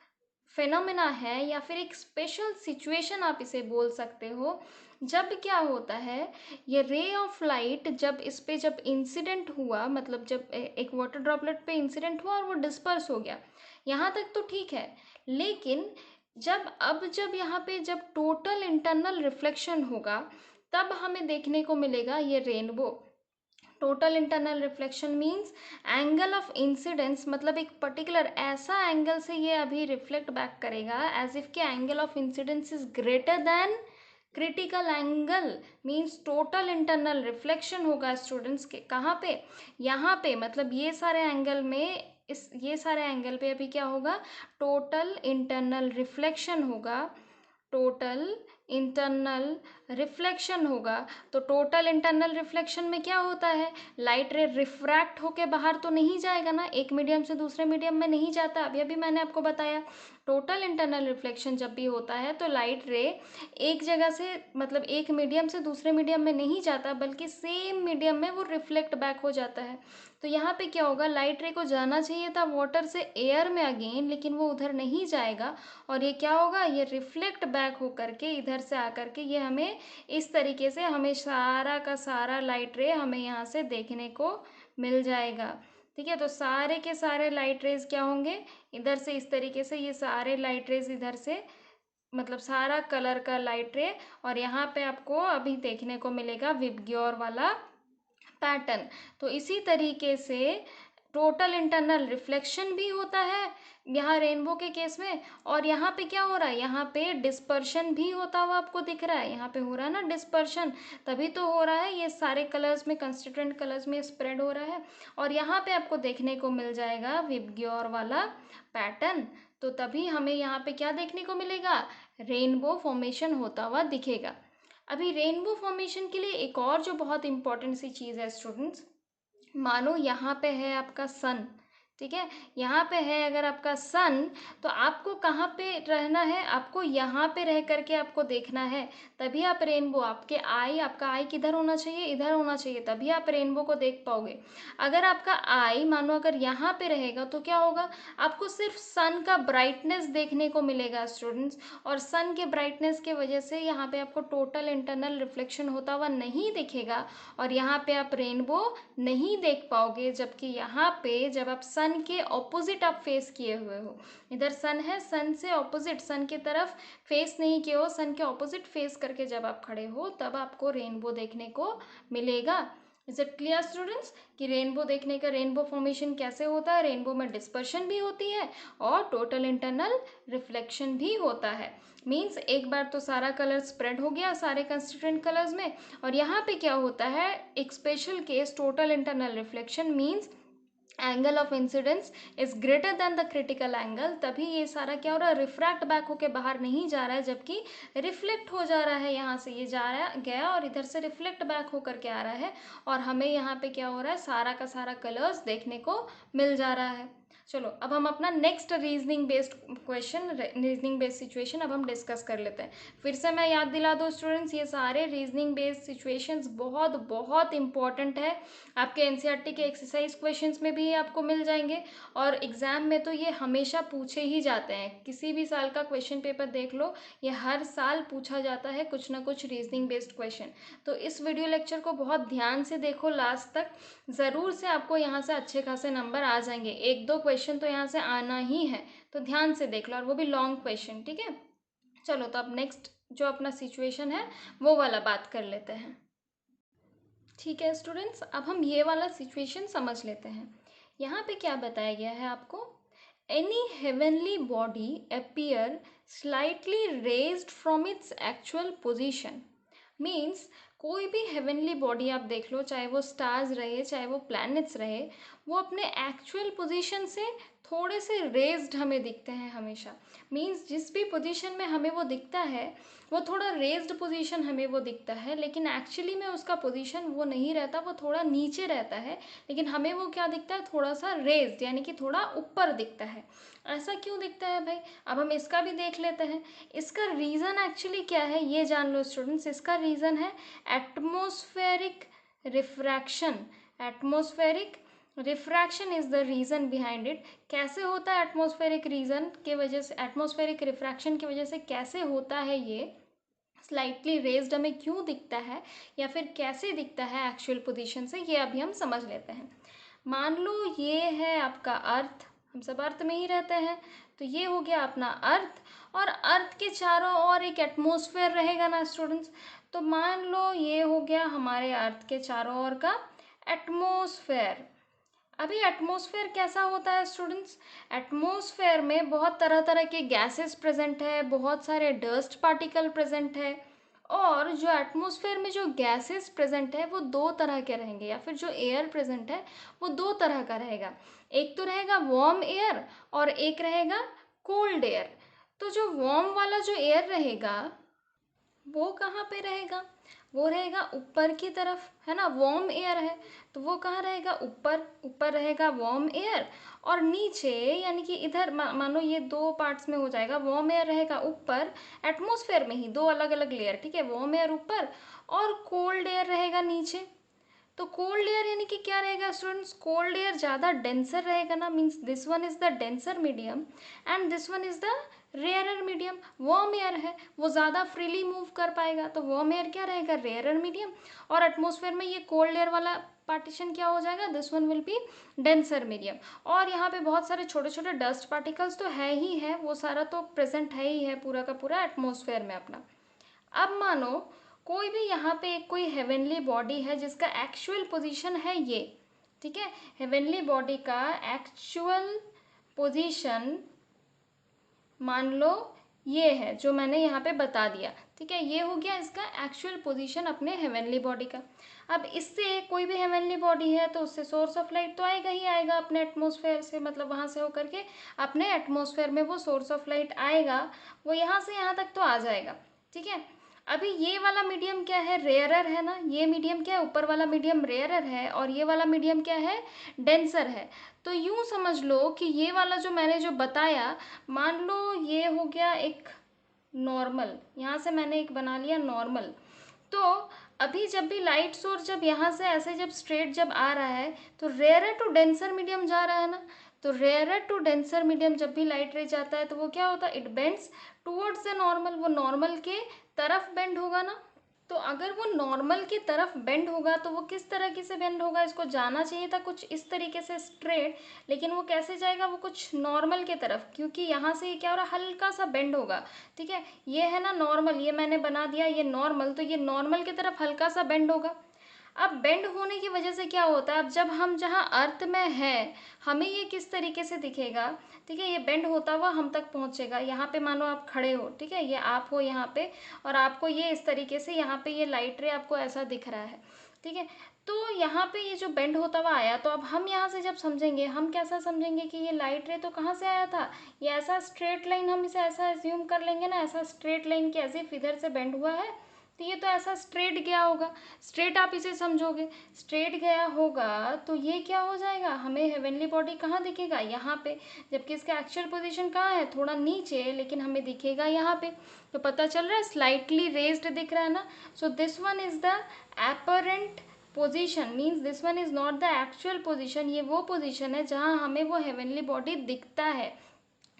फेनोमेना है, या फिर एक स्पेशल सिचुएशन आप इसे बोल सकते हो। जब क्या होता है, ये रे ऑफ लाइट जब इस पे जब इंसिडेंट हुआ, मतलब जब एक वाटर ड्रॉपलेट पे इंसिडेंट हुआ और वो डिस्पर्स हो गया, यहाँ तक तो ठीक है। लेकिन जब यहाँ पे जब टोटल इंटरनल रिफ्लेक्शन होगा, तब हमें देखने को मिलेगा ये rainbow. Total internal reflection means angle of incidence, मतलब एक पर्टिकुलर ऐसा एंगल से ये अभी रिफ्लेक्ट बैक करेगा एज इफ के angle of incidence is greater than critical angle. Means total internal reflection होगा स्टूडेंट्स के कहाँ पे, यहाँ पे, मतलब ये सारे एंगल में, ये सारे एंगल पे अभी क्या होगा, टोटल इंटरनल रिफ्लेक्शन होगा, टोटल इंटरनल रिफ्लेक्शन होगा। तो टोटल इंटरनल रिफ्लेक्शन में क्या होता है, लाइट रे रिफ्रैक्ट होके बाहर तो नहीं जाएगा ना, एक मीडियम से दूसरे मीडियम में नहीं जाता, अभी अभी मैंने आपको बताया। टोटल इंटरनल रिफ्लेक्शन जब भी होता है तो लाइट रे एक जगह से, मतलब एक मीडियम से दूसरे मीडियम में नहीं जाता, बल्कि सेम मीडियम में वो रिफ्लेक्ट बैक हो जाता है। तो यहाँ पे क्या होगा, लाइट रे को जाना चाहिए था वाटर से एयर में अगेन, लेकिन वो उधर नहीं जाएगा, और ये क्या होगा, ये रिफ्लेक्ट बैक हो करके इधर से आकर के ये हमें इस तरीके से, हमें सारा का सारा लाइट रे हमें यहाँ से देखने को मिल जाएगा। ठीक है, तो सारे के सारे लाइट रेज क्या होंगे, इधर से इस तरीके से ये सारे लाइट रेज इधर से, मतलब सारा कलर का लाइट रे, और यहाँ पे आपको अभी देखने को मिलेगा विबग्योर वाला पैटर्न। तो इसी तरीके से टोटल इंटरनल रिफ्लेक्शन भी होता है यहाँ रेनबो के केस में, और यहाँ पे क्या हो रहा है, यहाँ पे डिस्पर्शन भी होता हुआ आपको दिख रहा है, यहाँ पे हो रहा है ना डिस्पर्शन, तभी तो हो रहा है, ये सारे कलर्स में, कंस्टिट्यूएंट कलर्स में स्प्रेड हो रहा है, और यहाँ पे आपको देखने को मिल जाएगा विबग्योर वाला पैटर्न। तो तभी हमें यहाँ पे क्या देखने को मिलेगा, रेनबो फॉर्मेशन होता हुआ दिखेगा। अभी रेनबो फॉर्मेशन के लिए एक और जो बहुत इंपॉर्टेंट सी चीज़ है स्टूडेंट्स, मानो यहाँ पे है आपका सन, ठीक है, यहाँ पे है अगर आपका सन, तो आपको कहाँ पे रहना है, आपको यहाँ पे रह करके आपको देखना है, तभी आप रेनबो, आपके आई, आपका आई किधर होना चाहिए, इधर होना चाहिए, तभी आप रेनबो को देख पाओगे। अगर आपका आई मानो अगर यहाँ पे रहेगा तो क्या होगा, आपको सिर्फ सन का ब्राइटनेस देखने को मिलेगा स्टूडेंट्स, और सन के ब्राइटनेस के वजह से यहाँ पे आपको टोटल इंटरनल रिफ्लेक्शन होता हुआ नहीं दिखेगा, और यहाँ पे आप रेनबो नहीं देख पाओगे। जबकि यहाँ पे जब आप सन के ऑपोजिट आप फेस किए हुए हो, इधर सन है, सन से ऑपोजिट, सन की तरफ फेस नहीं किए हो, सन के ऑपोजिट फेस करके जब आप खड़े हो, तब आपको रेनबो देखने को मिलेगा। इज इट क्लियर स्टूडेंट्स कि रेनबो देखने का, रेनबो फॉर्मेशन कैसे होता है, रेनबो में डिस्पर्शन भी होती है और टोटल इंटरनल रिफ्लेक्शन भी होता है। मीन्स एक बार तो सारा कलर स्प्रेड हो गया सारे कंस्टिट्यूएंट कलर्स में, और यहाँ पे क्या होता है, एक special case total internal reflection means angle of incidence is greater than the critical angle, तभी ये सारा क्या हो रहा है, रिफ्रैक्ट बैक होके बाहर नहीं जा रहा है, जबकि रिफ्लेक्ट हो जा रहा है, यहाँ से ये जा रहा है गया और इधर से रिफ्लेक्ट बैक होकर के आ रहा है, और हमें यहाँ पे क्या हो रहा है, सारा का सारा कलर्स देखने को मिल जा रहा है। चलो अब हम अपना next reasoning based question, reasoning based situation अब हम डिस्कस कर लेते हैं। फिर से मैं याद दिला दूँ स्टूडेंट्स, ये सारे रीजनिंग बेस्ड सिचुएशंस बहुत बहुत इंपॉर्टेंट है, आपके एनसीईआरटी के एक्सरसाइज क्वेश्चंस में भी आपको मिल जाएंगे, और एग्जाम में तो ये हमेशा पूछे ही जाते हैं, किसी भी साल का क्वेश्चन पेपर देख लो, ये हर साल पूछा जाता है कुछ ना कुछ रीजनिंग बेस्ड क्वेश्चन। तो इस वीडियो लेक्चर को बहुत ध्यान से देखो लास्ट तक, ज़रूर से आपको यहाँ से अच्छे खासे नंबर आ जाएंगे, एक दो क्वेश्चन तो यहाँ से आना ही है, तो ध्यान से देख लो, और वो भी लॉन्ग क्वेश्चन, ठीक है। चलो तो अब नेक्स्ट जो अपना सिचुएशन है वो वाला बात कर लेते हैं। ठीक है स्टूडेंट्स, अब हम ये वाला सिचुएशन समझ लेते हैं। यहाँ पे क्या बताया गया है आपको, any heavenly body appear slightly raised from its actual position. Means कोई भी हेवनली बॉडी आप देख लो, चाहे वो स्टार्स रहे चाहे वो प्लैनेट्स रहे, वो अपने एक्चुअल पोजीशन से थोड़े से रेज्ड हमें दिखते हैं हमेशा। मीन्स जिस भी पोजीशन में हमें वो दिखता है, वो थोड़ा रेज्ड पोजीशन हमें वो दिखता है, लेकिन एक्चुअली में उसका पोजीशन वो नहीं रहता, वो थोड़ा नीचे रहता है, लेकिन हमें वो क्या दिखता है, थोड़ा सा रेज्ड, यानी कि थोड़ा ऊपर दिखता है। ऐसा क्यों दिखता है भाई, अब हम इसका भी देख लेते हैं। इसका रीज़न एक्चुअली क्या है ये जान लो स्टूडेंट्स, इसका रीज़न है atmospheric refraction. Atmospheric refraction is the reason behind it. कैसे होता है एटमॉस्फेरिक रीज़न के वजह से, एटमॉस्फेरिक रिफ्रैक्शन की वजह से कैसे होता है, ये स्लाइटली रेज्ड हमें क्यों दिखता है, या फिर कैसे दिखता है एक्चुअल पोजीशन से, ये अभी हम समझ लेते हैं। मान लो ये है आपका अर्थ, हम सब अर्थ में ही रहते हैं, तो ये हो गया अपना अर्थ, और अर्थ के चारों ओर एक एटमॉस्फेयर रहेगा ना स्टूडेंट्स। तो मान लो ये हो गया हमारे अर्थ के चारों ओर का एटमॉस्फेयर। अभी एटमॉस्फेयर कैसा होता है स्टूडेंट्स? एटमॉस्फेयर में बहुत तरह तरह के गैसेस प्रेजेंट है, बहुत सारे डस्ट पार्टिकल प्रेजेंट है, और जो एटमॉस्फेयर में जो गैसेस प्रेजेंट है वो दो तरह के रहेंगे, या फिर जो एयर प्रेजेंट है वो दो तरह का रहेगा। एक तो रहेगा वार्म एयर और एक रहेगा कोल्ड एयर। तो जो वार्म वाला जो एयर रहेगा वो कहाँ पे रहेगा? वो रहेगा ऊपर की तरफ, है ना, वार्म एयर है तो वो कहाँ रहेगा? ऊपर। ऊपर रहेगा वार्म एयर, और नीचे यानी कि इधर मानो ये दो पार्ट्स में हो जाएगा। वार्म एयर रहेगा ऊपर, एटमॉस्फेयर में ही दो अलग अलग लेयर, ठीक है, वार्म एयर ऊपर और कोल्ड एयर रहेगा नीचे। तो कोल्ड एयर यानी कि क्या रहेगा स्टूडेंट्स? कोल्ड एयर ज़्यादा डेंसर रहेगा ना, means this one is the denser medium and this one is the rarer medium. Warm air है वो ज़्यादा फ्रीली मूव कर पाएगा, तो वार्म एयर क्या रहेगा? Rarer medium. और एटमॉस्फेयर में ये कोल्ड एयर वाला पार्टीशन क्या हो जाएगा? This one will be denser medium. और यहाँ पे बहुत सारे छोटे छोटे डस्ट पार्टिकल्स तो है ही है, वो सारा तो प्रेजेंट है ही है पूरा का पूरा एटमॉस्फेयर में अपना। अब मानो कोई भी यहाँ पे एक कोई हेवनली बॉडी है जिसका एक्चुअल पोजीशन है ये, ठीक है, हेवनली बॉडी का एक्चुअल पोजीशन मान लो ये है जो मैंने यहाँ पे बता दिया, ठीक है, ये हो गया इसका एक्चुअल पोजीशन अपने हेवनली बॉडी का। अब इससे कोई भी हेवनली बॉडी है तो उससे सोर्स ऑफ लाइट तो आएगा ही आएगा अपने एटमॉस्फेयर से, मतलब वहाँ से होकर के अपने एटमॉस्फेयर में वो सोर्स ऑफ लाइट आएगा, वो यहाँ से यहाँ तक तो आ जाएगा, ठीक है। अभी ये वाला मीडियम क्या है? रेयरर है ना, ये मीडियम क्या है? ऊपर वाला मीडियम रेयरर है और ये वाला मीडियम क्या है? डेंसर है। तो यूं समझ लो कि ये वाला जो मैंने जो बताया, मान लो ये हो गया एक नॉर्मल, यहाँ से मैंने एक बना लिया नॉर्मल। तो अभी जब भी लाइट सोर्स जब यहाँ से ऐसे जब स्ट्रेट जब आ रहा है तो रेयरर टू डेंसर मीडियम जा रहा है ना, तो रेयरर टू डेंसर मीडियम जब भी लाइट रे जाता है तो वो क्या होता है? It bends towards the normal, वो नॉर्मल के तरफ बेंड होगा ना। तो अगर वो नॉर्मल की तरफ बेंड होगा तो वो किस तरीके से बेंड होगा? इसको जाना चाहिए था कुछ इस तरीके से स्ट्रेट, लेकिन वो कैसे जाएगा? वो कुछ नॉर्मल के तरफ, क्योंकि यहाँ से ये क्या हो रहा है? हल्का सा बेंड होगा, ठीक है, ये है ना नॉर्मल, ये मैंने बना दिया ये नॉर्मल, तो ये नॉर्मल की तरफ हल्का सा बेंड होगा। अब बेंड होने की वजह से क्या होता है? अब जब हम जहाँ अर्थ में है हमें ये किस तरीके से दिखेगा? ठीक है, ये बेंड होता हुआ हम तक पहुँचेगा। यहाँ पे मानो आप खड़े हो, ठीक है, ये आप हो यहाँ पे, और आपको ये इस तरीके से यहाँ पे ये लाइट रे आपको ऐसा दिख रहा है, ठीक है। तो यहाँ पे ये जो बेंड होता हुआ आया, तो अब हम यहाँ से जब समझेंगे, हम कैसा समझेंगे कि ये लाइट रे तो कहाँ से आया था? ये ऐसा स्ट्रेट लाइन, हम इसे ऐसा एज्यूम कर लेंगे ना, ऐसा स्ट्रेट लाइन की ऐसे इधर से बेंड हुआ है, तो ये तो ऐसा स्ट्रेट गया होगा, स्ट्रेट आप इसे समझोगे, स्ट्रेट गया होगा तो ये क्या हो जाएगा? हमें हेवनली बॉडी कहाँ दिखेगा? यहाँ पे, जबकि इसका एक्चुअल पोजीशन कहाँ है? थोड़ा नीचे, लेकिन हमें दिखेगा यहाँ पे। तो पता चल रहा है स्लाइटली रेज्ड दिख रहा है ना। So this one is the apparent position, means this one is not the actual position. ये वो पोजीशन है जहाँ हमें वो हेवनली बॉडी दिखता है,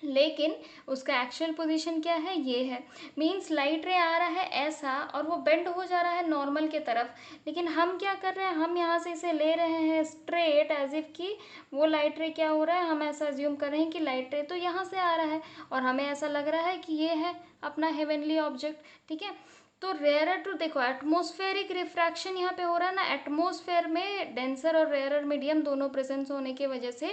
लेकिन उसका एक्चुअल पोजीशन क्या है? ये है। मीन्स लाइट रे आ रहा है ऐसा और वो बेंड हो जा रहा है नॉर्मल के तरफ, लेकिन हम क्या कर रहे हैं? हम यहाँ से इसे ले रहे हैं स्ट्रेट, एज इफ कि वो लाइट रे क्या हो रहा है, हम ऐसा अज्यूम कर रहे हैं कि लाइट रे तो यहाँ से आ रहा है और हमें ऐसा लग रहा है कि ये है अपना हेवनली ऑब्जेक्ट, ठीक है। तो रेयरर टू, देखो एटमॉस्फेरिक रिफ्रैक्शन यहाँ पे हो रहा है ना, एटमॉस्फेयर में डेंसर और रेयरर मीडियम दोनों प्रेजेंस होने की वजह से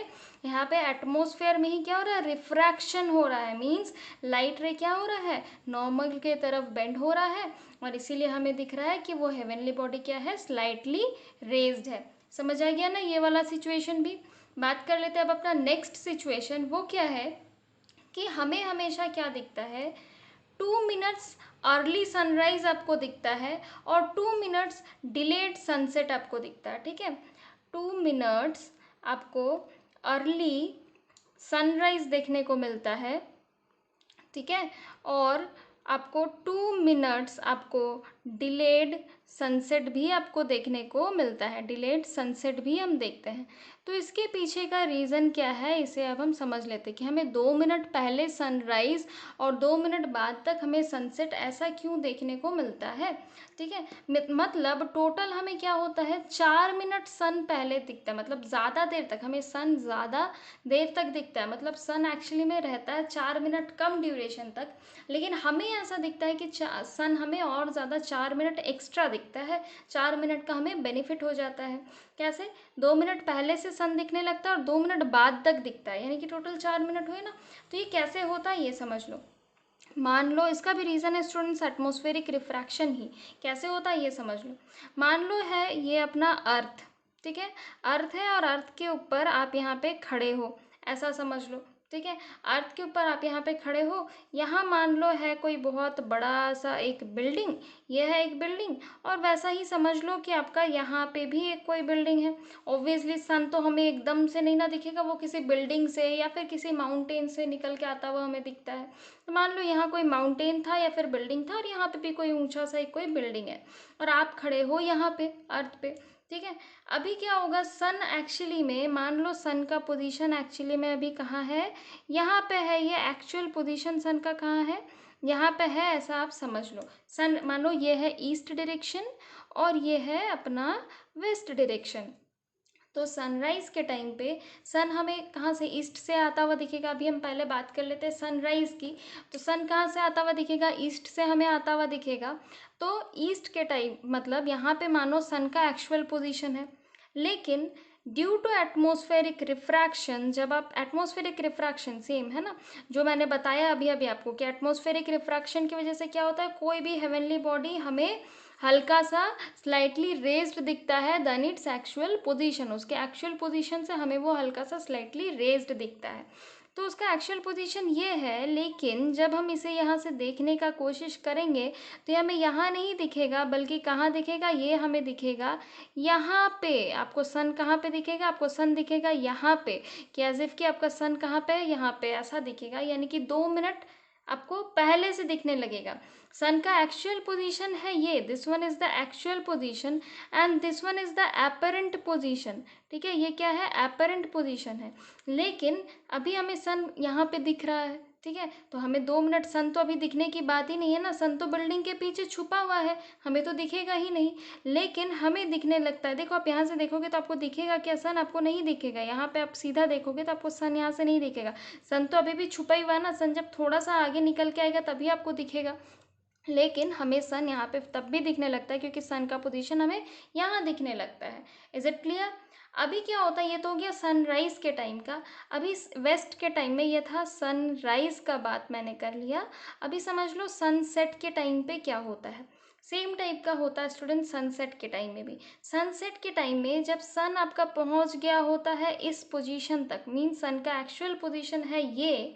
यहाँ पे एटमॉस्फेयर में ही क्या हो रहा है? रिफ्रैक्शन हो रहा है। मीन्स लाइट रे क्या हो रहा है? नॉर्मल के तरफ बेंड हो रहा है, और इसीलिए हमें दिख रहा है कि वो हेवनली बॉडी क्या है? स्लाइटली रेज्ड है। समझ आ गया ना ये वाला सिचुएशन भी। बात कर लेते हैं अब अपना नेक्स्ट सिचुएशन। वो क्या है कि हमें हमेशा क्या दिखता है? 2 मिनट्स अर्ली सनराइज आपको दिखता है और 2 मिनट्स डिलेड सनसेट आपको दिखता है, ठीक है। 2 मिनट्स आपको अर्ली सनराइज देखने को मिलता है, ठीक है, और आपको 2 मिनट्स आपको डिलेड सनसेट भी आपको देखने को मिलता है। डिलेड सनसेट भी हम देखते हैं। तो इसके पीछे का रीज़न क्या है, इसे अब हम समझ लेते हैं कि हमें 2 मिनट पहले सनराइज़ और 2 मिनट बाद तक हमें सनसेट ऐसा क्यों देखने को मिलता है, ठीक है। मतलब टोटल हमें क्या होता है? 4 मिनट सन पहले दिखता है, मतलब ज़्यादा देर तक हमें सन ज़्यादा देर तक दिखता है। मतलब सन एक्चुअली में रहता है 4 मिनट कम ड्यूरेशन तक, लेकिन हमें ऐसा दिखता है कि सन हमें और ज़्यादा 4 मिनट एक्स्ट्रा दिखता है, 4 मिनट का हमें बेनिफिट हो जाता है। कैसे? 2 मिनट पहले से सन दिखने लगता है और 2 मिनट बाद तक दिखता है, यानी कि टोटल 4 मिनट हुए ना। तो ये कैसे होता है ये समझ लो। मान लो इसका भी रीज़न है स्टूडेंट्स एटमॉस्फेरिक रिफ्रैक्शन ही। कैसे होता है ये समझ लो। मान लो है ये अपना अर्थ, ठीक है, अर्थ है और अर्थ के ऊपर आप यहाँ पे खड़े हो, ऐसा समझ लो, ठीक है। अर्थ के ऊपर आप यहाँ पे खड़े हो, यहाँ मान लो है कोई बहुत बड़ा सा एक बिल्डिंग, ये है एक बिल्डिंग, और वैसा ही समझ लो कि आपका यहाँ पे भी एक कोई बिल्डिंग है। ऑब्वियसली सन तो हमें एकदम से नहीं ना दिखेगा, वो किसी बिल्डिंग से या फिर किसी माउंटेन से निकल के आता हुआ हमें दिखता है। तो मान लो यहाँ कोई माउंटेन था या फिर बिल्डिंग था और यहाँ पे भी कोई ऊंचा सा एक कोई बिल्डिंग है और आप खड़े हो यहाँ पे अर्थ पे, ठीक है। अभी क्या होगा, सन एक्चुअली में मान लो सन का पोजीशन एक्चुअली में अभी कहाँ है, यहाँ पे है। ये एक्चुअल पोजीशन सन का कहाँ है, यहाँ पे है, ऐसा आप समझ लो। सन मानो ये है ईस्ट डायरेक्शन और ये है अपना वेस्ट डायरेक्शन। तो सनराइज के टाइम पे सन हमें कहाँ से, ईस्ट से आता हुआ दिखेगा। अभी हम पहले बात कर लेते हैं सनराइज की। तो सन कहाँ से आता हुआ दिखेगा, ईस्ट से हमें आता हुआ दिखेगा। तो ईस्ट के टाइम मतलब यहाँ पे मानो सन का एक्चुअल पोजीशन है, लेकिन ड्यू टू एटमॉस्फेरिक रिफ्रैक्शन, जब आप एटमॉस्फेरिक रिफ्रैक्शन सेम है ना जो मैंने बताया अभी अभी आपको कि एटमॉस्फेरिक रिफ्रैक्शन की वजह से क्या होता है, कोई भी हेवनली बॉडी हमें हल्का सा स्लाइटली रेज्ड दिखता है देन इट्स एक्चुअल पोजीशन। उसके एक्चुअल पोजीशन से हमें वो हल्का सा स्लाइटली रेज्ड दिखता है, तो उसका एक्चुअल पोजीशन ये है। लेकिन जब हम इसे यहाँ से देखने का कोशिश करेंगे तो ये हमें यहाँ नहीं दिखेगा, बल्कि कहाँ दिखेगा, ये हमें दिखेगा यहाँ पे। आपको सन कहाँ पे दिखेगा, आपको सन दिखेगा यहाँ पे, कि एज इफ कि आपका सन कहाँ पे है, यहाँ पे, ऐसा दिखेगा। यानी कि 2 मिनट आपको पहले से दिखने लगेगा। सन का एक्चुअल पोजीशन है ये, this one is the actual position and this one is the apparent position, ठीक है। ये क्या है, एपरेंट पोजीशन है। लेकिन अभी हमें सन यहाँ पे दिख रहा है, ठीक है, तो हमें 2 मिनट सन तो अभी दिखने की बात ही नहीं है ना, सन तो बिल्डिंग के पीछे छुपा हुआ है, हमें तो दिखेगा ही नहीं। लेकिन हमें दिखने लगता है, देखो आप यहाँ से देखोगे तो आपको दिखेगा क्या, सन आपको नहीं दिखेगा। यहाँ पे आप सीधा देखोगे तो आपको सन यहाँ से नहीं दिखेगा, सन तो अभी भी छुपा ही हुआ है ना। सन जब थोड़ा सा आगे निकल के आएगा तभी आपको दिखेगा। लेकिन हमें सन यहाँ पे तब भी दिखने लगता है क्योंकि सन का पोजीशन हमें यहाँ दिखने लगता है। Is it clear? अभी क्या होता है, ये तो हो गया सनराइज के टाइम का। अभी वेस्ट के टाइम में ये था सनराइज का बात मैंने कर लिया। अभी समझ लो सनसेट के टाइम पे क्या होता है। सेम टाइप का होता है स्टूडेंट सनसेट के टाइम में भी। सनसेट के टाइम में जब सन आपका पहुंच गया होता है इस पोजीशन तक, मीन सन का एक्चुअल पोजीशन है ये,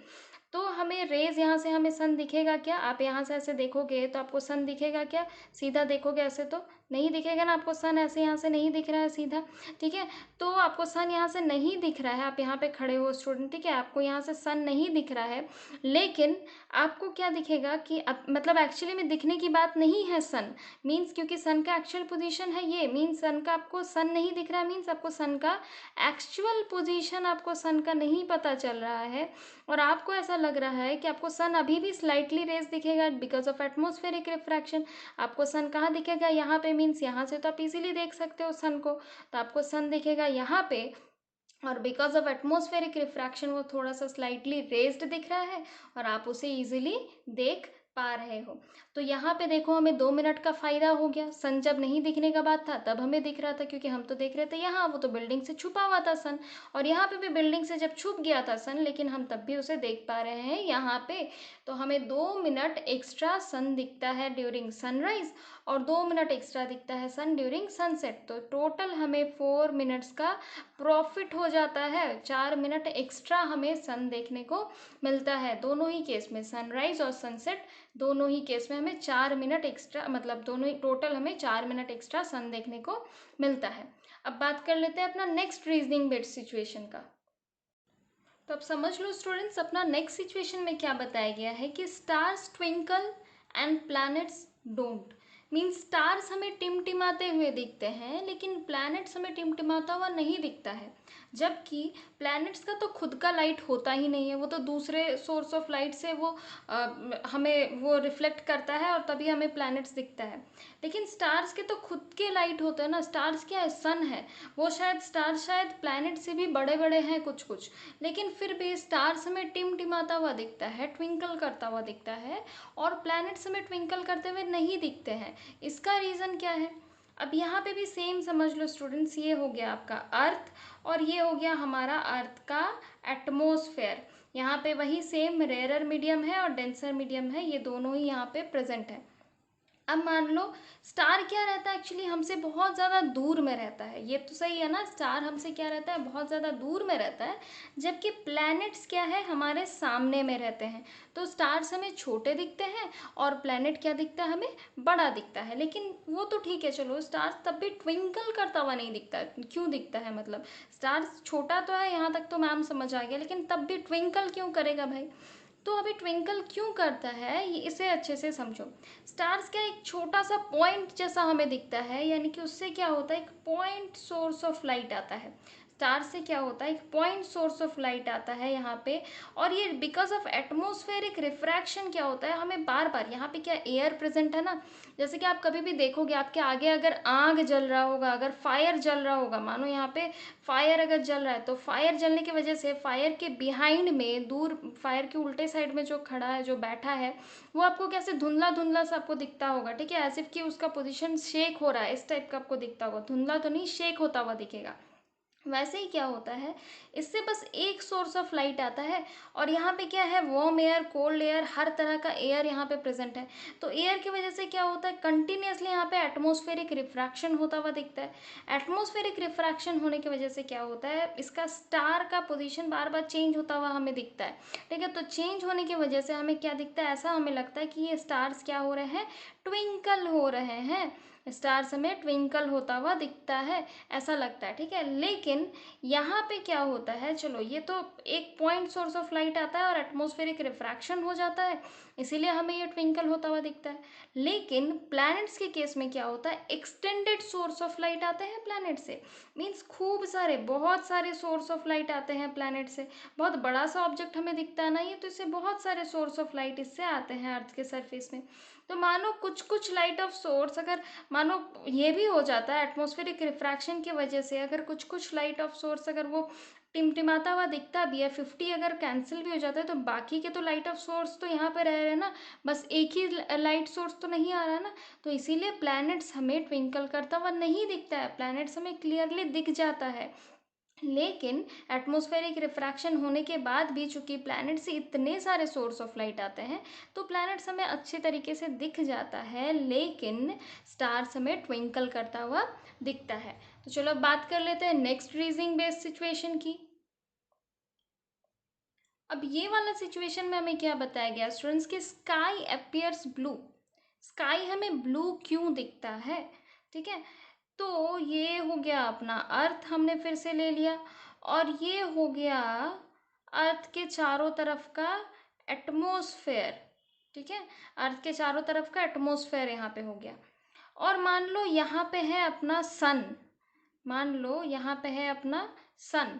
तो हमें रेज यहाँ से हमें सन दिखेगा क्या, आप यहाँ से ऐसे देखोगे तो आपको सन दिखेगा क्या, सीधा देखोगे ऐसे तो नहीं दिखेगा ना आपको सन, ऐसे यहाँ से नहीं दिख रहा है सीधा, ठीक है। तो आपको सन यहाँ से नहीं दिख रहा है, आप यहाँ पे खड़े हो स्टूडेंट, ठीक है, आपको यहाँ से सन नहीं दिख रहा है। लेकिन आपको क्या दिखेगा कि अब मतलब एक्चुअली में दिखने की बात नहीं है सन, मीन्स क्योंकि सन का एक्चुअल पोजीशन है ये, मीन्स सन का आपको सन नहीं दिख रहा है, मीन्स आपको सन का एक्चुअल पोजीशन आपको सन का नहीं पता चल रहा है। और आपको ऐसा लग रहा है कि आपको सन अभी भी स्लाइटली रेज दिखेगा बिकॉज ऑफ एटमॉस्फेरिक रिफ्रैक्शन। आपको सन कहाँ दिखेगा, यहाँ पे, मीन्स यहाँ से तो आप इजीली देख सकते हो सन को, तो आपको सन दिखेगा यहाँ पे, और बिकॉज ऑफ एटमॉस्फेरिक रिफ्रैक्शन वो थोड़ा सा स्लाइटली रेज्ड दिख रहा है और आप उसे इजीली देख पा रहे हो। तो यहाँ पे देखो हमें 2 मिनट का फायदा हो गया। सन जब नहीं दिखने का बात था तब हमें दिख रहा था क्योंकि हम तो देख रहे थे यहाँ, वो तो बिल्डिंग से छुपा हुआ था सन, और यहाँ पे भी बिल्डिंग से जब छुप गया था सन, लेकिन हम तब भी उसे देख पा रहे हैं यहाँ पे। तो हमें 2 मिनट एक्स्ट्रा सन दिखता है ड्यूरिंग सनराइज और 2 मिनट एक्स्ट्रा दिखता है सन ड्यूरिंग सनसेट। तो टोटल हमें 4 मिनट्स का प्रॉफिट हो जाता है, 4 मिनट एक्स्ट्रा हमें सन देखने को मिलता है। दोनों ही केस में सनराइज और सनसेट दोनों ही केस में हमें 4 मिनट एक्स्ट्रा, मतलब दोनों ही टोटल हमें 4 मिनट एक्स्ट्रा सन देखने को मिलता है। अब बात कर लेते हैं अपना नेक्स्ट रीजनिंग बेस्ड सिचुएशन का। तो अब समझ लो स्टूडेंट्स अपना नेक्स्ट सिचुएशन में क्या बताया गया है कि stars twinkle and planets don't, mean stars हमें टिमटिमाते हुए दिखते हैं लेकिन प्लैनेट्स हमें टिमटिमाता हुआ नहीं दिखता है। जबकि प्लैनेट्स का तो खुद का लाइट होता ही नहीं है, वो तो दूसरे सोर्स ऑफ लाइट से वो हमें वो रिफ्लेक्ट करता है और तभी हमें प्लैनेट्स दिखता है। लेकिन स्टार्स के तो खुद के लाइट होते हैं ना। स्टार्स क्या है, सन है, वो शायद स्टार्स शायद प्लैनेट से भी बड़े बड़े हैं कुछ कुछ, लेकिन फिर भी स्टार्स हमें टिमटिमाता हुआ दिखता है, ट्विंकल करता हुआ दिखता है, और प्लैनेट्स हमें ट्विंकल करते हुए नहीं दिखते हैं। इसका रीज़न क्या है? अब यहाँ पे भी सेम समझ लो स्टूडेंट्स, ये हो गया आपका अर्थ और ये हो गया हमारा अर्थ का एटमॉस्फेयर। यहाँ पे वही सेम रेयरर मीडियम है और डेंसर मीडियम है, ये दोनों ही यहाँ पे प्रेजेंट है। अब मान लो स्टार क्या रहता है, एक्चुअली हमसे बहुत ज़्यादा दूर में रहता है, ये तो सही है ना, स्टार हमसे क्या रहता है, बहुत ज़्यादा दूर में रहता है, जबकि प्लैनेट्स क्या है, हमारे सामने में रहते हैं। तो स्टार्स हमें छोटे दिखते हैं और प्लैनेट क्या दिखता है, हमें बड़ा दिखता है। लेकिन वो तो ठीक है, चलो स्टार्स तब भी ट्विंकल करता हुआ नहीं दिखता। क्यों दिखता है, मतलब स्टार्स छोटा तो है, यहाँ तक तो मैम समझ आ गया, लेकिन तब भी ट्विंकल क्यों करेगा भाई? तो अभी ट्विंकल क्यों करता है, ये इसे अच्छे से समझो। स्टार्स क्या एक छोटा सा पॉइंट जैसा हमें दिखता है, यानी कि उससे क्या होता है, एक पॉइंट सोर्स ऑफ लाइट आता है। स्टार से क्या होता है, एक पॉइंट सोर्स ऑफ लाइट आता है यहाँ पे। और ये बिकॉज ऑफ एटमोस्फेरिक रिफ्रैक्शन क्या होता है, हमें बार बार यहाँ पे क्या एयर प्रेजेंट है ना, जैसे कि आप कभी भी देखोगे आपके आगे अगर आग जल रहा होगा, अगर फायर जल रहा होगा, मानो यहाँ पे फायर अगर जल रहा है, तो फायर जलने की वजह से फायर के बिहाइंड में, दूर फायर के उल्टे साइड में जो खड़ा है, जो बैठा है, वो आपको कैसे धुंधला धुंधला सा आपको दिखता होगा, ठीक है, एज इफ कि उसका पोजीशन शेक हो रहा है, इस टाइप का आपको दिखता होगा, धुंधला तो नहीं, शेक होता हुआ दिखेगा। वैसे ही क्या होता है, इससे बस एक सोर्स ऑफ लाइट आता है, और यहाँ पे क्या है, वार्म एयर, कोल्ड एयर, हर तरह का एयर यहाँ पे प्रेजेंट है। तो एयर की वजह से क्या होता है, कंटिन्यूसली यहाँ पे एटमॉस्फेरिक रिफ्रैक्शन होता हुआ दिखता है। एटमॉस्फेरिक रिफ्रैक्शन होने की वजह से क्या होता है, इसका स्टार का पोजीशन बार बार चेंज होता हुआ हमें दिखता है, ठीक है। तो चेंज होने की वजह से हमें क्या दिखता है, ऐसा हमें लगता है कि ये स्टार्स क्या हो रहे हैं, ट्विंकल हो रहे हैं, स्टार्स हमें ट्विंकल होता हुआ दिखता है, ऐसा लगता है, ठीक है। लेकिन यहाँ पे क्या होता है, चलो ये तो एक पॉइंट सोर्स ऑफ लाइट आता है और एटमॉस्फेरिक रिफ्रैक्शन हो जाता है, इसीलिए हमें ये ट्विंकल होता हुआ दिखता है। लेकिन प्लैनेट्स के केस में क्या होता है, एक्सटेंडेड सोर्स ऑफ लाइट आते हैं प्लैनेट से, मीन्स खूब सारे, बहुत सारे सोर्स ऑफ लाइट आते हैं प्लैनेट से। बहुत बड़ा सा ऑब्जेक्ट हमें दिखता है ना ये, तो इससे बहुत सारे सोर्स ऑफ लाइट इससे आते हैं अर्थ के सरफेस में। तो मानो कुछ कुछ लाइट ऑफ सोर्स, अगर मानो ये भी हो जाता है एटमॉस्फेरिक रिफ्रैक्शन की वजह से, अगर कुछ कुछ लाइट ऑफ सोर्स अगर वो टिमटिमाता हुआ दिखता भी है, 50 अगर कैंसिल भी हो जाता है, तो बाकी के तो लाइट ऑफ सोर्स तो यहाँ पे रह रहे हैं ना, बस एक ही लाइट सोर्स तो नहीं आ रहा है ना। तो इसीलिए प्लैनेट्स हमें ट्विंकल करता हुआ नहीं दिखता है, प्लैनेट्स हमें क्लियरली दिख जाता है। लेकिन एटमॉस्फेरिक रिफ्रैक्शन होने के बाद भी चूंकि प्लैनेट से इतने सारे सोर्स ऑफ लाइट आते हैं, तो प्लैनेट्स हमें अच्छे तरीके से दिख जाता है, लेकिन स्टार्स हमें ट्विंकल करता हुआ दिखता है। तो चलो अब बात कर लेते हैं नेक्स्ट रीजनिंग बेस्ड सिचुएशन की। अब ये वाला सिचुएशन में हमें क्या बताया गया स्टूडेंट्स, की स्काई अपियर्स ब्लू। स्काई हमें ब्लू क्यों दिखता है, ठीक है। तो ये हो गया अपना अर्थ, हमने फिर से ले लिया, और ये हो गया अर्थ के चारों तरफ का एटमॉस्फेयर, ठीक है, अर्थ के चारों तरफ का एटमॉस्फेयर यहाँ पे हो गया। और मान लो यहाँ पे है अपना सन, मान लो यहाँ पे है अपना सन,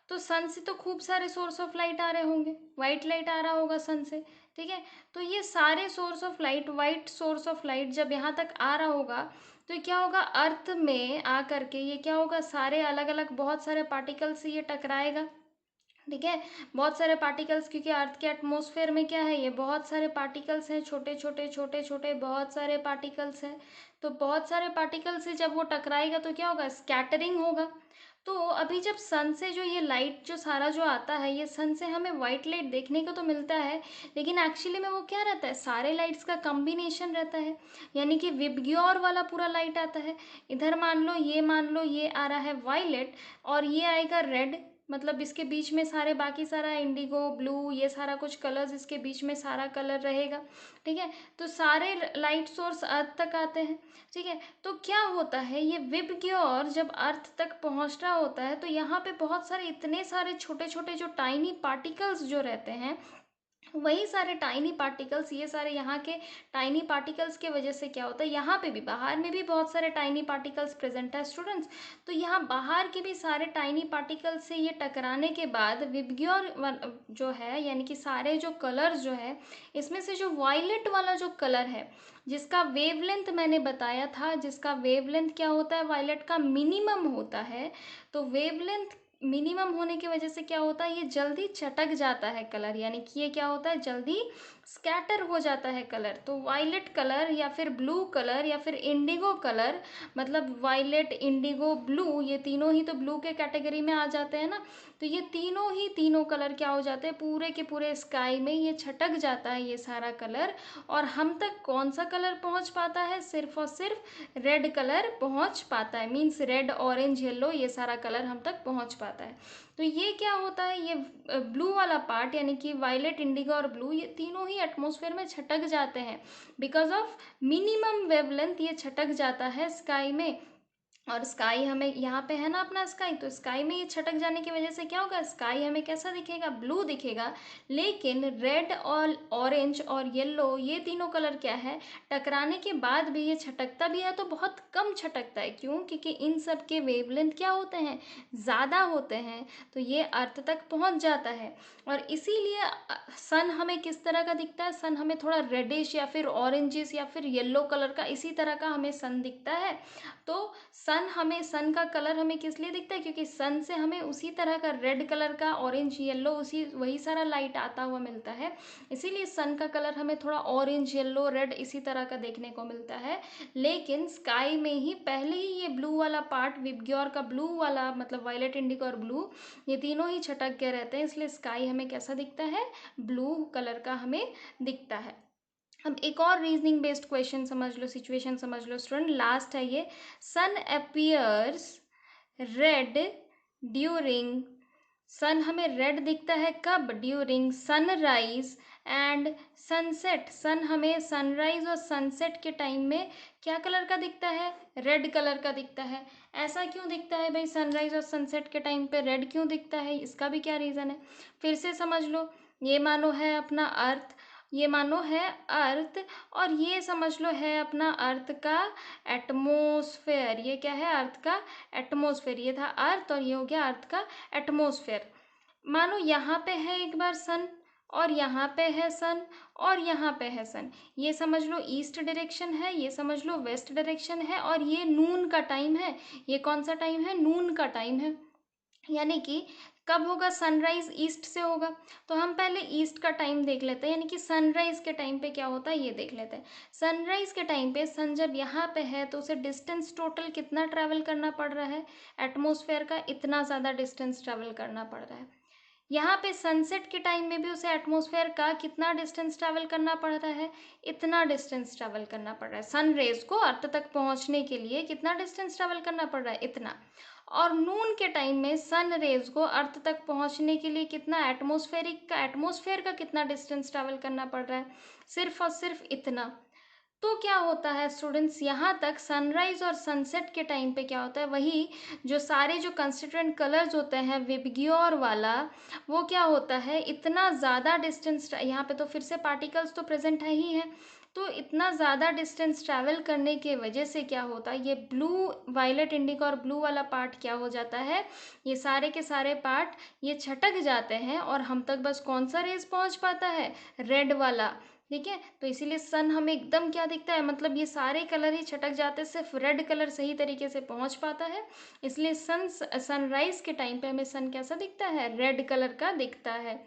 तो सन से तो खूब सारे सोर्स ऑफ लाइट आ रहे होंगे, वाइट लाइट आ रहा होगा सन से, ठीक है। तो ये सारे source of light, white source of light जब यहाँ तक आ रहा होगा, तो क्या होगा, अर्थ में आ करके ये क्या होगा, सारे अलग अलग बहुत सारे पार्टिकल से ये टकराएगा, ठीक है। बहुत सारे पार्टिकल्स, क्योंकि अर्थ के एटमॉस्फेयर में क्या है, ये बहुत सारे पार्टिकल्स हैं, छोटे छोटे छोटे छोटे बहुत सारे पार्टिकल्स हैं। तो बहुत सारे पार्टिकल से जब वो टकराएगा तो क्या होगा, स्कैटरिंग होगा। तो अभी जब सन से जो ये लाइट जो सारा जो आता है, ये सन से हमें वाइट लाइट देखने को तो मिलता है, लेकिन एक्चुअली में वो क्या रहता है, सारे लाइट्स का कम्बिनेशन रहता है, यानी कि विबग्योर वाला पूरा लाइट आता है। इधर मान लो ये आ रहा है वायलेट, और ये आएगा रेड, मतलब इसके बीच में सारे बाकी सारा इंडिगो, ब्लू, ये सारा कुछ कलर्स इसके बीच में सारा कलर रहेगा, ठीक है। तो सारे लाइट सोर्स अर्थ तक आते हैं, ठीक है। तो क्या होता है, ये विबग्योर जब अर्थ तक पहुंच रहा होता है, तो यहाँ पे बहुत सारे, इतने सारे छोटे छोटे जो टाइनी पार्टिकल्स जो रहते हैं, वही सारे टाइनी पार्टिकल्स, ये सारे यहाँ के टाइनी पार्टिकल्स के वजह से क्या होता है, यहाँ पे भी बाहर में भी बहुत सारे टाइनी पार्टिकल्स प्रेजेंट है स्टूडेंट्स। तो यहाँ बाहर के भी सारे टाइनी पार्टिकल्स से ये टकराने के बाद विबग्योर जो है, यानी कि सारे जो कलर्स जो है, इसमें से जो वायलेट वाला जो कलर है, जिसका वेवलेंथ मैंने बताया था, जिसका वेवलेंथ क्या होता है वायलेट का, मिनिमम होता है। तो वेवलेंथ मिनिमम होने की वजह से क्या होता है, ये जल्दी चटक जाता है कलर, यानी कि ये क्या होता है, जल्दी स्कैटर हो जाता है कलर। तो वायलेट कलर या फिर ब्लू कलर या फिर इंडिगो कलर, मतलब वायलेट, इंडिगो, ब्लू, ये तीनों ही तो ब्लू के कैटेगरी में आ जाते हैं ना। तो ये तीनों कलर क्या हो जाते हैं, पूरे के पूरे स्काई में ये छटक जाता है ये सारा कलर। और हम तक कौन सा कलर पहुंच पाता है, सिर्फ और सिर्फ रेड कलर पहुंच पाता है। मीन्स रेड, ऑरेंज, येलो, ये सारा कलर हम तक पहुंच पाता है। तो ये क्या होता है, ये ब्लू वाला पार्ट, यानी कि वायलेट, इंडिगो और ब्लू, ये तीनों ही एटमॉस्फेयर में छटक जाते हैं। बिकॉज ऑफ मिनिमम वेवलेंथ ये छटक जाता है स्काई में। और स्काई हमें यहाँ पे है ना अपना स्काई, तो स्काई में ये छटक जाने की वजह से क्या होगा, स्काई हमें कैसा दिखेगा, ब्लू दिखेगा। लेकिन रेड और ऑरेंज और येलो, ये तीनों कलर क्या है, टकराने के बाद भी ये छटकता भी है तो बहुत कम छटकता है। क्यों? क्योंकि इन सब के वेवलेंथ क्या होते हैं, ज़्यादा होते हैं। तो ये अर्थ तक पहुँच जाता है। और इसीलिए सन हमें किस तरह का दिखता है, सन हमें थोड़ा रेडिश या फिर ऑरेंजिस या फिर येलो कलर का, इसी तरह का हमें सन दिखता है। तो सन का कलर हमें किस लिए दिखता है, क्योंकि सन से हमें उसी तरह का रेड कलर का, ऑरेंज, येलो, उसी वही सारा लाइट आता हुआ मिलता है। इसीलिए सन का कलर हमें थोड़ा ऑरेंज, येलो, रेड इसी तरह का देखने को मिलता है। लेकिन स्काई में ही पहले ही ये ब्लू वाला पार्ट, विबग्योर का ब्लू वाला, मतलब वायलेट, इंडिगो और ब्लू, ये तीनों ही छटक के रहते हैं। इसलिए स्काई हमें कैसा दिखता है, ब्लू कलर का हमें दिखता है। अब एक और रीजनिंग बेस्ड क्वेश्चन समझ लो, सिचुएशन समझ लो स्टूडेंट, लास्ट है ये। सन अपीयर्स रेड ड्यूरिंग, सन हमें रेड दिखता है कब, ड्यूरिंग सनराइज एंड सनसेट। सन हमें सनराइज और सनसेट के टाइम में क्या कलर का दिखता है, रेड कलर का दिखता है। ऐसा क्यों दिखता है भाई, सनराइज और सनसेट के टाइम पे रेड क्यों दिखता है, इसका भी क्या रीज़न है, फिर से समझ लो। ये मानो है अपना अर्थ, ये मानो है अर्थ, और ये समझ लो है अपना अर्थ का एटमोसफेयर। ये क्या है, अर्थ का एटमोसफेयर। ये था अर्थ और ये हो गया अर्थ का एटमोसफेयर। मानो यहाँ पे है एक बार सन, और यहाँ पे है सन, और यहाँ पे है सन। ये समझ लो ईस्ट डायरेक्शन है, ये समझ लो वेस्ट डायरेक्शन है, और ये नून का टाइम है। ये कौन सा टाइम है, नून का टाइम है। यानी कि कब होगा, सनराइज ईस्ट से होगा। तो हम पहले ईस्ट का टाइम देख लेते हैं, यानी कि सनराइज के टाइम पे क्या होता है ये देख लेते हैं। सनराइज के टाइम पे सन जब यहाँ पे है तो उसे डिस्टेंस टोटल कितना ट्रैवल करना पड़ रहा है, एटमॉस्फेयर का इतना ज़्यादा डिस्टेंस ट्रैवल करना पड़ रहा है। यहाँ पे सनसेट के टाइम में भी उसे एटमॉस्फेयर का कितना डिस्टेंस ट्रैवल करना पड़ रहा है, इतना डिस्टेंस ट्रैवल करना पड़ रहा है। सन रेज को अर्थ तक पहुँचने के लिए कितना डिस्टेंस ट्रैवल करना पड़ रहा है, इतना। और नून के टाइम में सन रेज को अर्थ तक पहुंचने के लिए कितना, एटमॉस्फेयर का कितना डिस्टेंस ट्रैवल करना पड़ रहा है, सिर्फ और सिर्फ इतना। तो क्या होता है स्टूडेंट्स, यहाँ तक सनराइज और सनसेट के टाइम पे क्या होता है, वही जो सारे जो कंस्टिट्यूएंट कलर्स होते हैं विबग्योर वाला, वो क्या होता है, इतना ज़्यादा डिस्टेंस, यहाँ पे तो फिर से पार्टिकल्स तो प्रेजेंट है ही है, तो इतना ज़्यादा डिस्टेंस ट्रैवल करने के वजह से क्या होता है, ये ब्लू, वायलेट, इंडिगो और ब्लू वाला पार्ट क्या हो जाता है, ये सारे के सारे पार्ट ये छटक जाते हैं, और हम तक बस कौन सा रेज पहुंच पाता है, रेड वाला। ठीक है, तो इसीलिए सन हमें एकदम क्या दिखता है, मतलब ये सारे कलर ही छटक जाते हैं, सिर्फ रेड कलर सही तरीके से पहुंच पाता है। इसलिए सनराइज के टाइम पे हमें सन कैसा दिखता है, रेड कलर का दिखता है।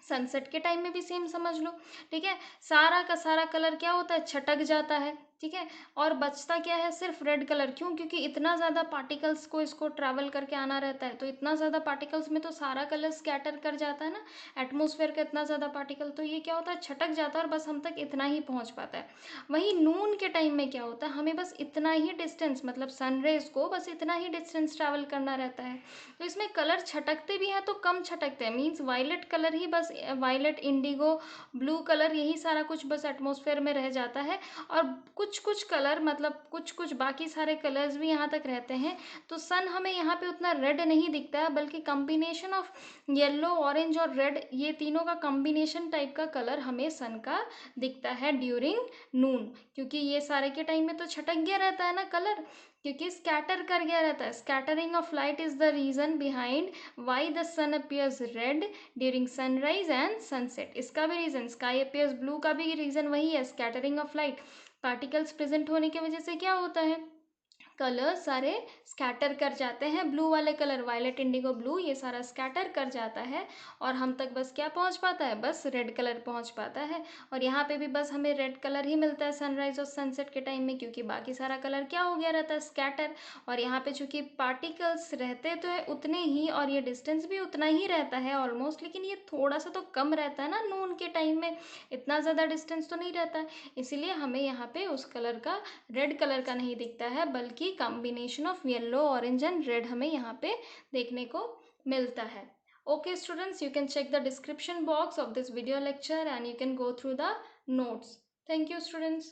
सनसेट के टाइम में भी सेम समझ लो। ठीक है, सारा का सारा कलर क्या होता है, छटक जाता है। ठीक है, और बचता क्या है, सिर्फ रेड कलर। क्यों? क्योंकि इतना ज़्यादा पार्टिकल्स को इसको ट्रैवल करके आना रहता है, तो इतना ज़्यादा पार्टिकल्स में तो सारा कलर स्कैटर कर जाता है ना, एटमॉस्फेयर का इतना ज़्यादा पार्टिकल, तो ये क्या होता है, छटक जाता है और बस हम तक इतना ही पहुँच पाता है। वहीं नून के टाइम में क्या होता है, हमें बस इतना ही डिस्टेंस, मतलब सनरेज को बस इतना ही डिस्टेंस ट्रैवल करना रहता है। तो इसमें कलर छटकते भी हैं तो कम छटकते हैं, मीन्स वायलेट कलर ही बस, वायलेट, इंडिगो, ब्लू कलर, यही सारा कुछ बस एटमॉस्फेयर में रह जाता है। और कुछ कुछ कुछ कलर मतलब कुछ कुछ बाकी सारे कलर्स भी यहाँ तक रहते हैं। तो सन हमें यहाँ पे उतना रेड नहीं दिखता है, बल्कि कॉम्बिनेशन ऑफ येलो, ऑरेंज और रेड, ये तीनों का कॉम्बिनेशन टाइप का कलर हमें सन का दिखता है ड्यूरिंग नून। क्योंकि ये सारे के टाइम में तो छटक गया रहता है ना कलर, क्योंकि स्कैटर कर गया रहता है। Scattering of light is the reason behind why the sun appears red during sunrise and sunset. इसका भी रीजन, स्काई अपीयर्स ब्लू का भी रीजन वही है, scattering of light. Particles present होने की वजह से क्या होता है, कलर सारे स्कैटर कर जाते हैं। ब्लू वाले कलर, वायलेट, इंडिगो, ब्लू, ये सारा स्कैटर कर जाता है और हम तक बस क्या पहुंच पाता है, बस रेड कलर पहुंच पाता है। और यहाँ पे भी बस हमें रेड कलर ही मिलता है सनराइज और सनसेट के टाइम में, क्योंकि बाकी सारा कलर क्या हो गया रहता है, स्कैटर। और यहाँ पे चूंकि पार्टिकल्स रहते तो है उतने ही, और ये डिस्टेंस भी उतना ही रहता है ऑलमोस्ट, लेकिन ये थोड़ा सा तो कम रहता है ना नून के टाइम में, इतना ज़्यादा डिस्टेंस तो नहीं रहता है। इसीलिए हमें यहाँ पे उस कलर का, रेड कलर का नहीं दिखता है, बल्कि combination of yellow, orange and red हमें यहाँ पे देखने को मिलता है। Okay students, you can check the description box of this video lecture and you can go through the notes. Thank you students.